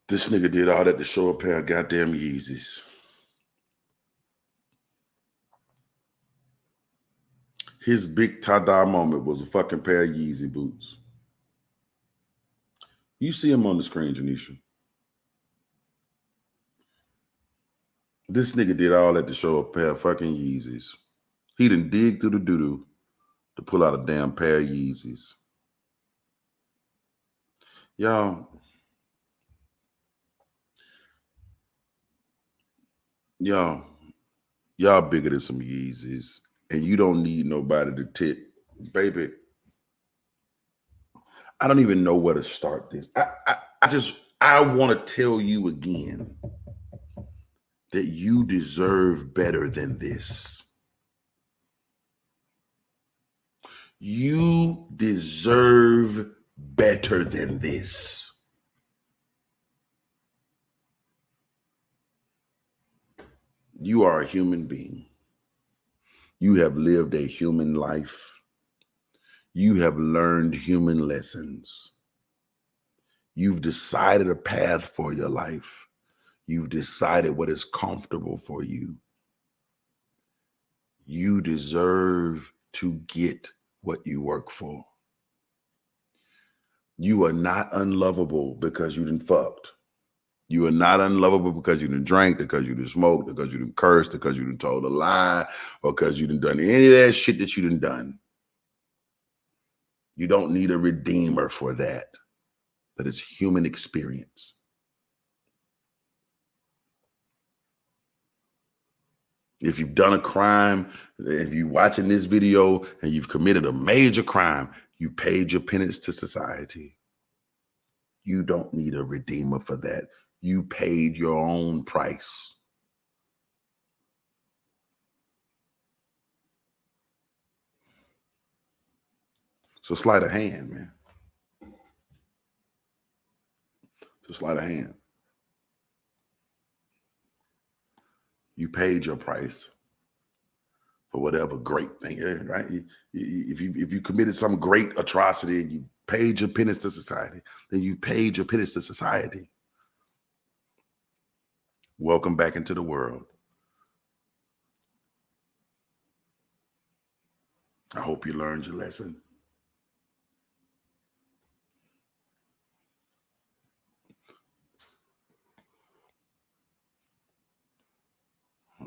This nigga did all that to show a pair of goddamn Yeezys. His big ta-da moment was a fucking pair of Yeezy boots. You see him on the screen, Janisha. This nigga did all that to show a pair of fucking Yeezys. He done dig through the doo-doo to pull out a damn pair of Yeezys. Y'all bigger than some Yeezys, and you don't need nobody to tit. Baby, I don't even know where to start this. I want to tell you again that you deserve better than this. You deserve better than this. You are a human being. You have lived a human life. You have learned human lessons. You've decided a path for your life. You've decided what is comfortable for you. You deserve to get what you work for. You are not unlovable because you done fucked. You are not unlovable because you done drank, because you done smoked, because you done cursed, because you done told a lie, or because you done done any of that shit that you done done. You don't need a redeemer for that. That is human experience. If you've done a crime, if you're watching this video and you've committed a major crime, you paid your penance to society. You don't need a redeemer for that. You paid your own price. So sleight of hand, man. It's a sleight of hand. You paid your price for whatever great thing, right? If you committed some great atrocity and you paid your penance to society, then you paid your penance to society. Welcome back into the world. I hope you learned your lesson.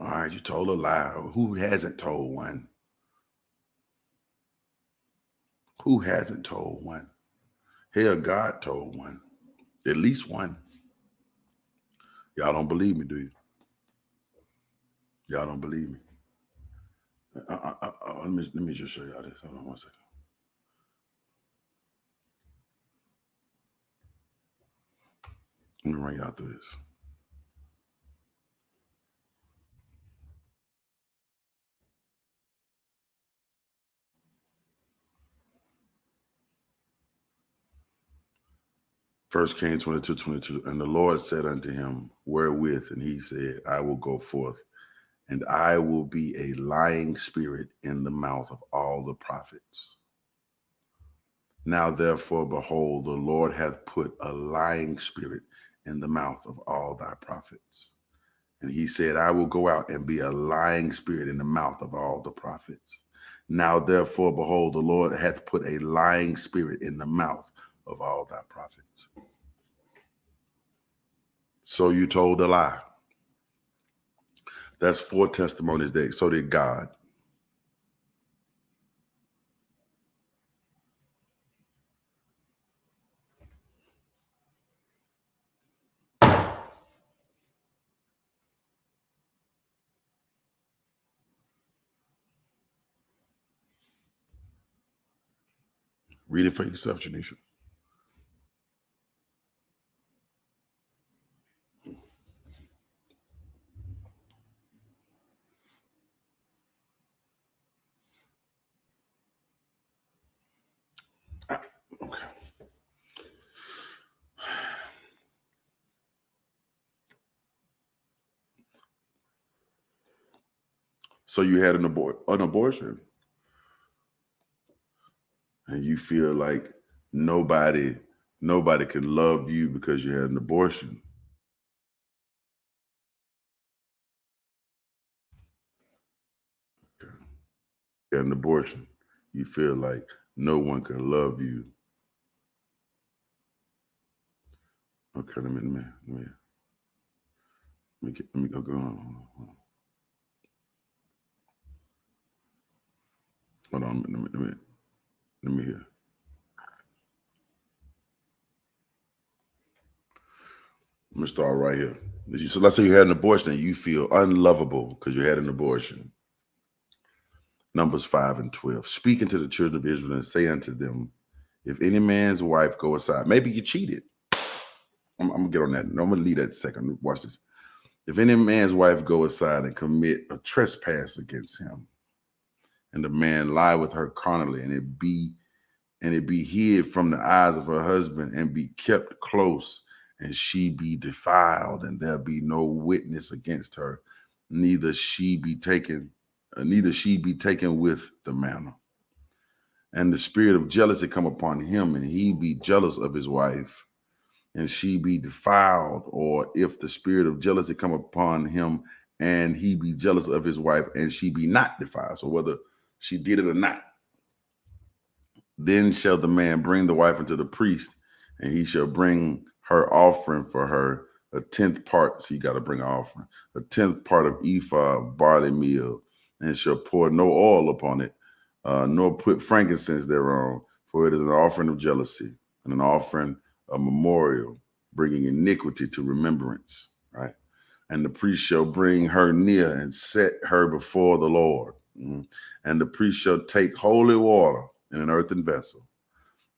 All right, you told a lie. Who hasn't told one? Who hasn't told one? Hell, God told one. At least one. Y'all don't believe me, do you? Y'all don't believe me. Let me just show y'all this. Hold on one second. Let me run y'all through this. First Kings 22:22. And the Lord said unto him, wherewith? And he said, I will go forth, and I will be a lying spirit in the mouth of all the prophets. Now therefore, behold, the Lord hath put a lying spirit in the mouth of all thy prophets. And he said, I will go out and be a lying spirit in the mouth of all the prophets. Now therefore, behold, the Lord hath put a lying spirit in the mouth of all thy prophets. So you told a lie. That's 4 testimonies that so did God. Read it for yourself, Janisha. Okay. So you had an abortion, and you feel like nobody can love you because you had an abortion. Okay. You had an abortion. You feel like no one can love you. Okay, let me go on. Hold on, let me hear. I'm gonna start right here. So let's say you had an abortion and you feel unlovable because you had an abortion. Numbers 5:12. Speaking to the children of Israel and say unto them, if any man's wife go aside, maybe you cheated. I'm gonna get on that. No, I'm gonna leave that a second. Watch this. If any man's wife go aside and commit a trespass against him, and the man lie with her carnally, and it be hid from the eyes of her husband, and be kept close, and she be defiled, and there be no witness against her, neither she be taken with the manner. And the spirit of jealousy come upon him, and he be jealous of his wife, and she be defiled, or if the spirit of jealousy come upon him, and he be jealous of his wife, and she be not defiled, so whether she did it or not, then shall the man bring the wife unto the priest, and he shall bring her offering for her, a 10th part. So you got to bring an offering, a 10th part of ephah of barley meal, and shall pour no oil upon it, nor put frankincense thereon. for it is an offering of jealousy and an offering of memorial, bringing iniquity to remembrance, right? And the priest shall bring her near and set her before the Lord. And the priest shall take holy water in an earthen vessel,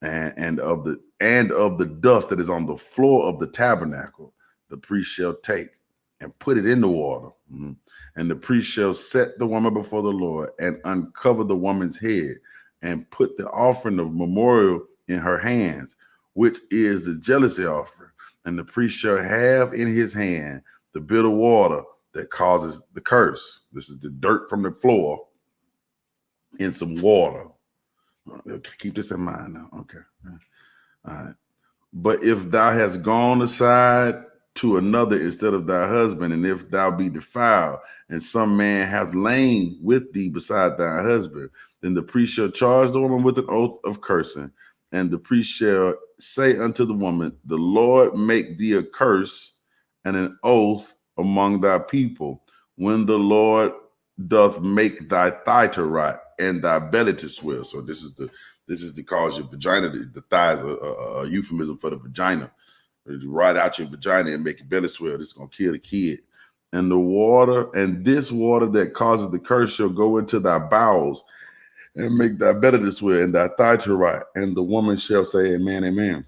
and of the dust that is on the floor of the tabernacle, the priest shall take and put it in the water. And the priest shall set the woman before the Lord and uncover the woman's head and put the offering of memorial in her hands, which is the jealousy offering. And the priest shall have in his hand the bitter water that causes the curse. This is the dirt from the floor in some water. Keep this in mind now. Okay. All right. But if thou hast gone aside to another instead of thy husband, and if thou be defiled, and some man hath lain with thee beside thy husband, then the priest shall charge the woman with an oath of cursing, and the priest shall say unto the woman, the Lord make thee a curse and an oath among thy people, when the Lord doth make thy thigh to rot and thy belly to swell. So this is the cause your vagina. The thigh is a euphemism for the vagina. Right out your vagina and make your belly swell. This is gonna kill the kid. And this water that causes the curse shall go into thy bowels and make thy belly to swell and thy thigh to rot. And the woman shall say, Amen, amen.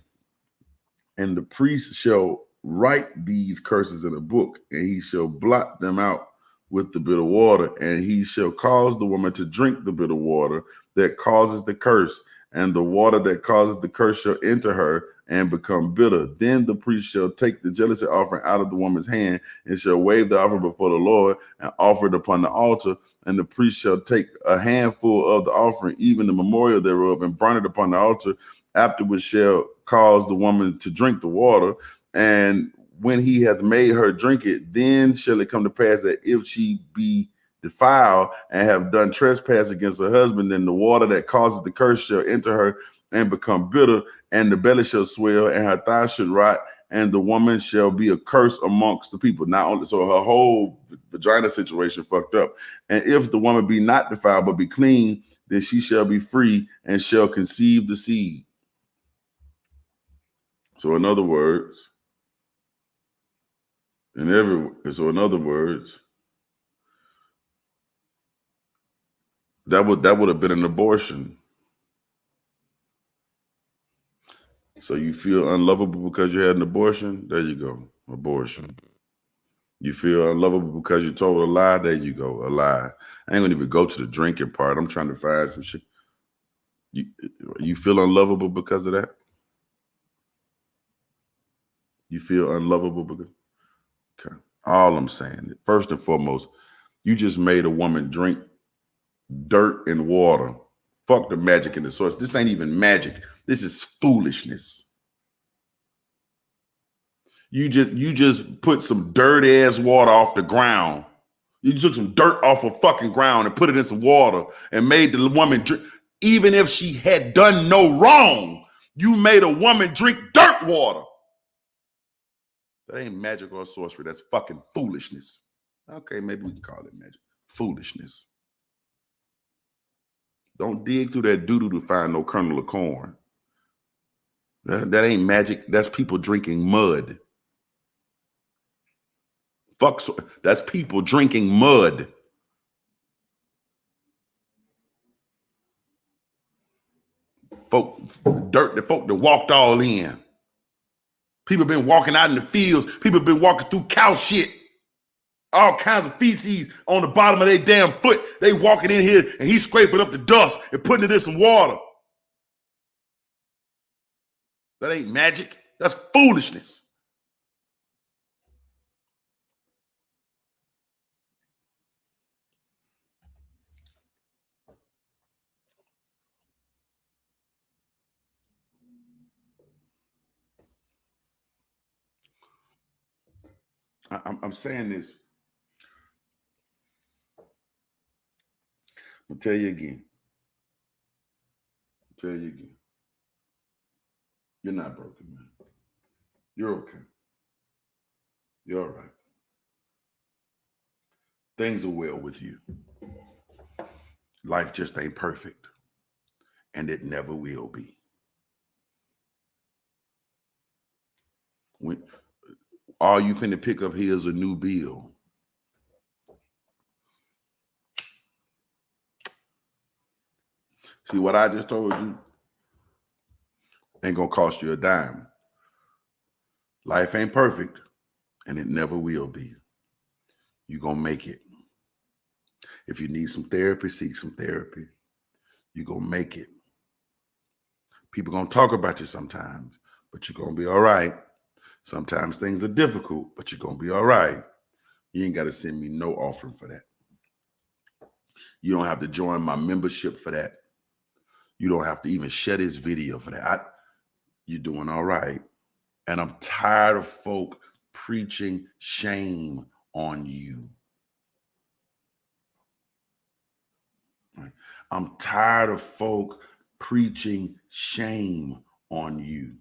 And the priest shall write these curses in a book, and he shall blot them out with the bitter water, and he shall cause the woman to drink the bitter water that causes the curse, and the water that causes the curse shall enter her and become bitter. Then the priest shall take the jealousy offering out of the woman's hand and shall wave the offering before the Lord and offer it upon the altar. And the priest shall take a handful of the offering, even the memorial thereof, and burn it upon the altar. Afterwards shall cause the woman to drink the water. And when he hath made her drink it, then shall it come to pass that if she be defiled and have done trespass against her husband, then the water that causes the curse shall enter her and become bitter, and the belly shall swell, and her thighs should rot, and the woman shall be a curse amongst the people. Not only so, her whole vagina situation fucked up. And if the woman be not defiled but be clean, then she shall be free and shall conceive the seed. So in other words, that would have been an abortion. So you feel unlovable because you had an abortion? There you go, abortion. You feel unlovable because you told a lie? There you go, a lie. I ain't gonna even go to the drinking part. I'm trying to find some shit. You feel unlovable because of that? You feel unlovable because? Okay. All I'm saying, first and foremost, you just made a woman drink dirt and water. Fuck the magic in the source. This ain't even magic. This is foolishness. You just put some dirty ass water off the ground. You took some dirt off of fucking ground and put it in some water and made the woman drink. Even if she had done no wrong, you made a woman drink dirt water. That ain't magic or sorcery. That's fucking foolishness. Okay, maybe we can call it magic. Foolishness. Don't dig through that doo-doo to find no kernel of corn. That ain't magic. That's people drinking mud. Fuck, that's people drinking mud. The folk that walked all in. People been walking out in the fields. People been walking through cow shit. All kinds of feces on the bottom of their damn foot. They walking in here and he's scraping up the dust and putting it in some water. That ain't magic. That's foolishness. I'm saying this. I'll tell you again. You're not broken, man. You're okay. You're all right. Things are well with you. Life just ain't perfect, and it never will be. When all you finna pick up here is a new bill. See, what I just told you ain't gonna cost you a dime. Life ain't perfect, and it never will be. You're gonna make it. If you need some therapy, seek some therapy. You're gonna make it. People gonna talk about you sometimes, but you're gonna be all right. Sometimes things are difficult, but you're gonna be all right. You ain't gotta send me no offering for that. You don't have to join my membership for that. You don't have to even share this video for that. You're doing all right. And I'm tired of folk preaching shame on you. I'm tired of folk preaching shame on you.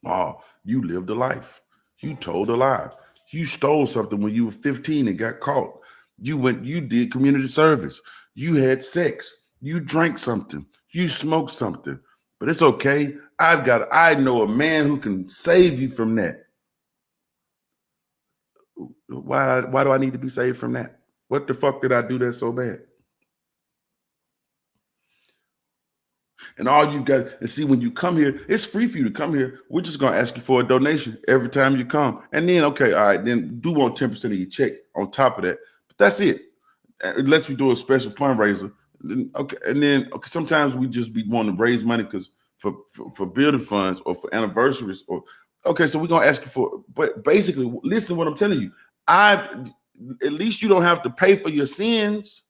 Oh, you lived a life. You told a lie. You stole something when you were 15 and got caught. You did community service. You had sex. You drank something. You smoked something. But it's okay. I know a man who can save you from that. Why do I need to be saved from that? What the fuck did I do that so bad? And all you've got, and see, when you come here, it's free for you to come here. We're just going to ask you for a donation every time you come. And then, okay, all right, then do want 10% of your check on top of that. But that's it. Unless we do a special fundraiser. Okay, and then okay, sometimes we just be wanting to raise money because for building funds or for anniversaries or okay, so we're gonna ask you for, but basically, listen to what I'm telling you. At least you don't have to pay for your sins.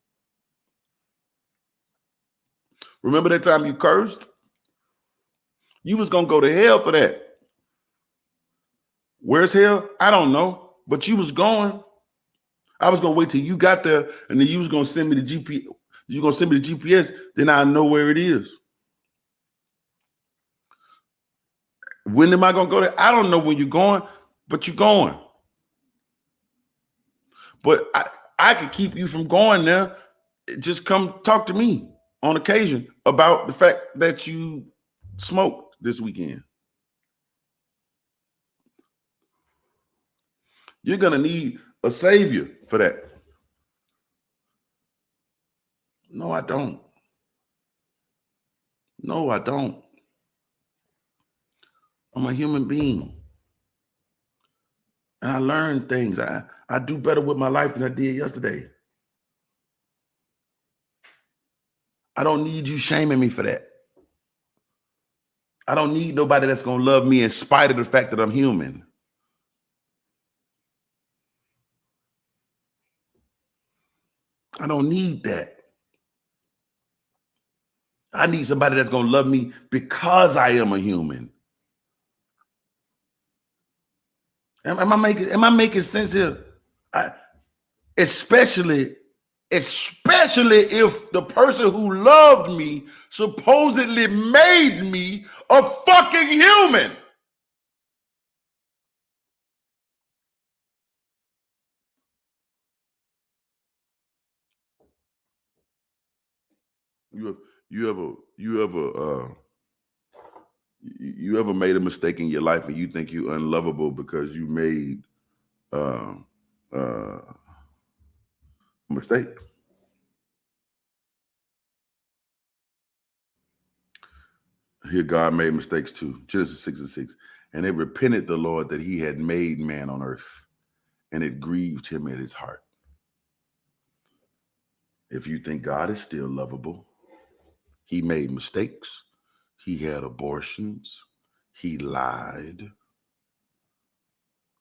Remember that time you cursed? You was gonna go to hell for that. Where's hell? I don't know, but you was going. I was gonna wait till you got there, and then you was gonna send me the GPS. You're gonna send me the GPS, then I know where it is. When am I gonna go there? I don't know when you're going, but you're going. But I could keep you from going there. Just come talk to me on occasion about the fact that you smoked this weekend. You're gonna need a savior for that. No, I don't. No, I don't. I'm a human being. And I learn things. I do better with my life than I did yesterday. I don't need you shaming me for that. I don't need nobody that's going to love me in spite of the fact that I'm human. I don't need that. I need somebody that's going to love me because I am a human. Am I making sense here? Especially if the person who loved me supposedly made me a fucking human. You ever made a mistake in your life and you think you're unlovable because you made a mistake? Here, God made mistakes too. Genesis 6:6. And it repented the Lord that he had made man on earth, and it grieved him at his heart. If you think God is still lovable, he made mistakes. He had abortions. He lied.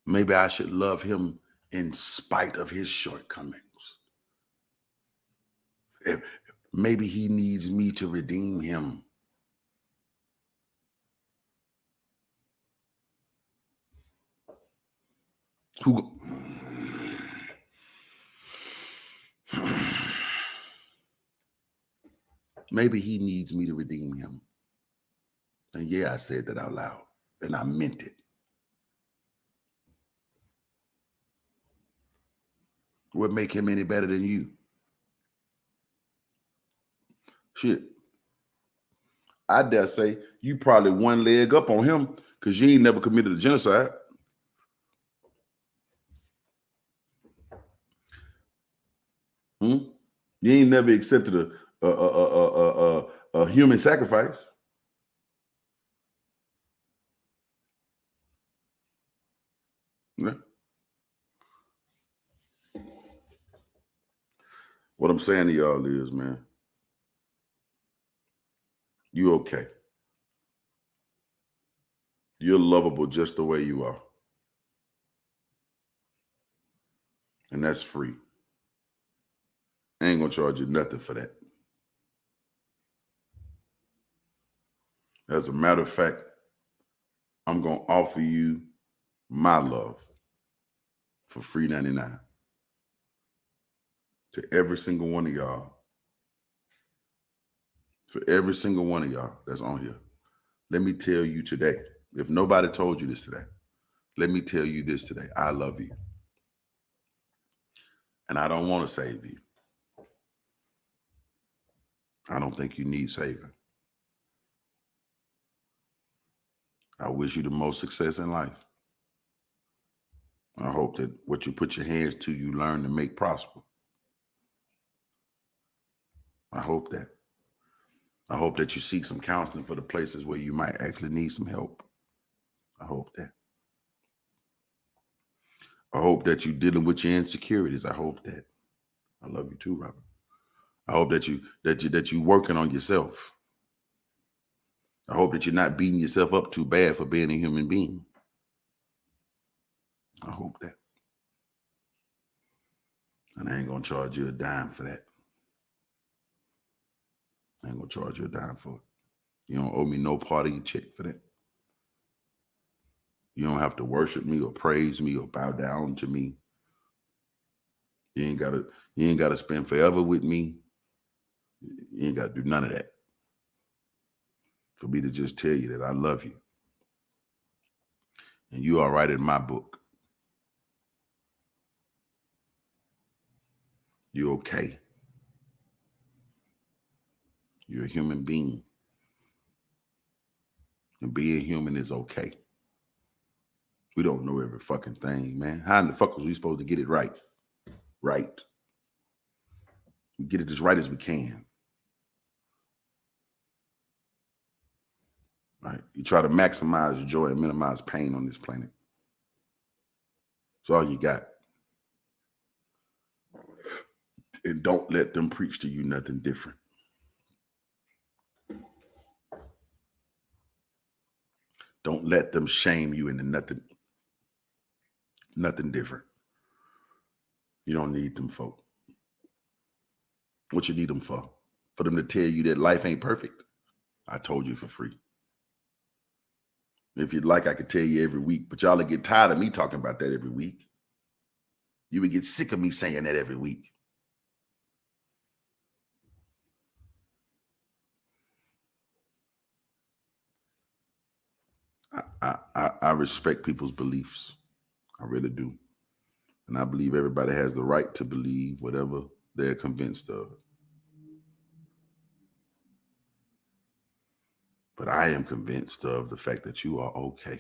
Maybe I should love him in spite of his shortcomings. Maybe he needs me to redeem him. Who? Maybe he needs me to redeem him. And yeah, I said that out loud, and I meant it. What make him any better than you? Shit. I dare say you probably one leg up on him because you ain't never committed a genocide. You ain't never accepted a human sacrifice. Yeah. What I'm saying to y'all is, man, you okay. You're lovable just the way you are. And that's free. I ain't gonna charge you nothing for that. As a matter of fact, I'm gonna offer you my love for free 99 to every single one of y'all. For every single one of y'all that's on here. Let me tell you today, if nobody told you this today, let me tell you this today. I love you. And I don't want to save you. I don't think you need saving. I wish you the most success in life. I hope that what you put your hands to, you learn to make prosper. I hope that. I hope that you seek some counseling for the places where you might actually need some help. I hope that. I hope that you're dealing with your insecurities. I hope that. I love you too, Robert. I hope that you working on yourself. I hope that you're not beating yourself up too bad for being a human being. I hope that. And I ain't gonna charge you a dime for that. I ain't gonna charge you a dime for it. You don't owe me no part of your check for that. You don't have to worship me or praise me or bow down to me. You ain't gotta spend forever with me. You ain't gotta do none of that. For me to just tell you that I love you. And you are right in my book. You're okay. You're a human being. And being human is okay. We don't know every fucking thing, man. How in the fuck was we supposed to get it right? Right. We get it as right as we can. Right? You try to maximize joy and minimize pain on this planet. That's all you got. And don't let them preach to you nothing different. Don't let them shame you into nothing different. You don't need them folk. What you need them for? For them to tell you that life ain't perfect? I told you for free. If you'd like, I could tell you every week, but y'all would get tired of me talking about that every week. You would get sick of me saying that every week. I respect people's beliefs. I really do. And I believe everybody has the right to believe whatever they're convinced of. But I am convinced of the fact that you are okay.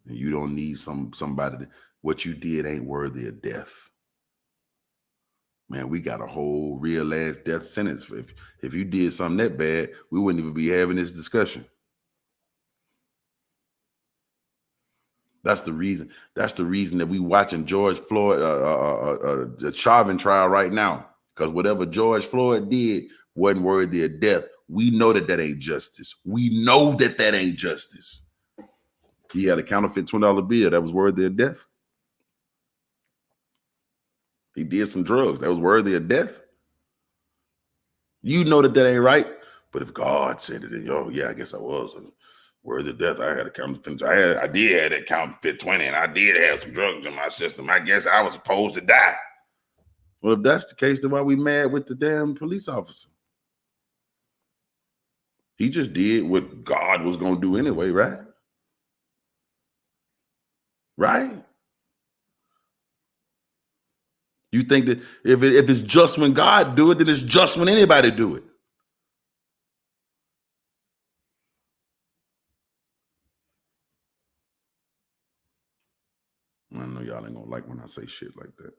And you don't need somebody what you did ain't worthy of death. Man, we got a whole real ass death sentence. If you did something that bad, we wouldn't even be having this discussion. That's the reason. That's the reason that we watching George Floyd, the Chauvin trial right now. Because whatever George Floyd did wasn't worthy of death. We know that ain't justice. We know that ain't justice. He had a counterfeit $20 bill that was worthy of death. He did some drugs that was worthy of death. You know that ain't right. But if God said it, oh yeah, I guess I was worthy of death. I had a counterfeit. I did have that counterfeit 20, and I did have some drugs in my system. I guess I was supposed to die. Well, if that's the case, then why we mad with the damn police officer? He just did what God was gonna do anyway, right? Right? You think that if it's just when God do it, then it's just when anybody do it. when I say shit like that.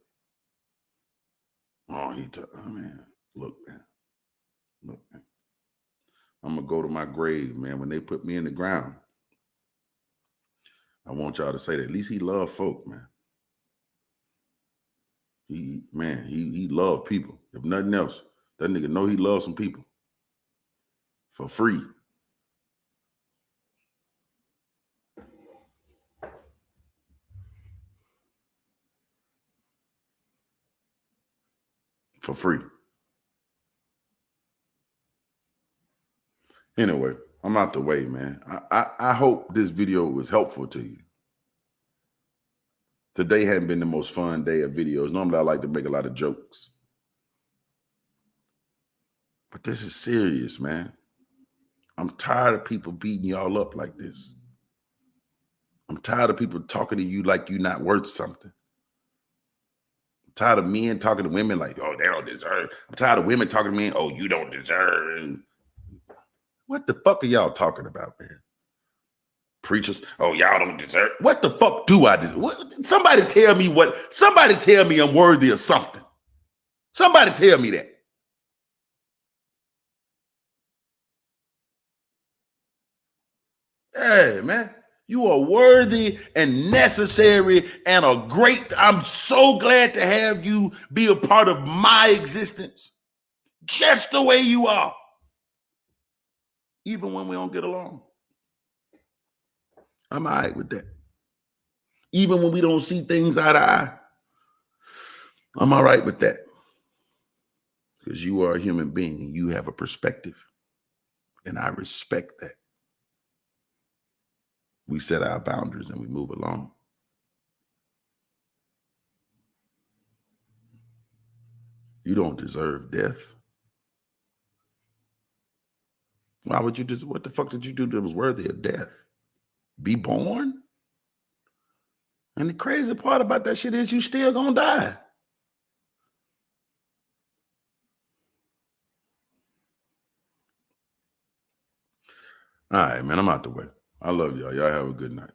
Oh, man, look, man. Look, man. I'm going to go to my grave, man. When they put me in the ground, I want y'all to say that at least he loved folk, man. He loved people. If nothing else, that nigga know he loves some people for free. For free. Anyway, I'm out the way, man. I hope this video was helpful to you. Today hadn't been the most fun day of videos. Normally, I like to make a lot of jokes. But this is serious, man. I'm tired of people beating y'all up like this. I'm tired of people talking to you like you're not worth something. I'm tired of men talking to women like, oh, they don't deserve. I'm tired of women talking to men, oh, you don't deserve. And what the fuck are y'all talking about, man? Preachers, oh, y'all don't deserve. What the fuck do I deserve? Somebody tell me I'm worthy of something. Somebody tell me that. Hey, man, you are worthy and necessary and I'm so glad to have you be a part of my existence, just the way you are, even when we don't get along. I'm all right with that. Even when we don't see things eye to eye, I'm all right with that. Because you are a human being and you have a perspective. And I respect that. We set our boundaries and we move along. You don't deserve death. Why would you just, what the fuck did you do that was worthy of death? Be born? And the crazy part about that shit is you still gonna die. All right, man, I'm out the way. I love y'all. Y'all have a good night.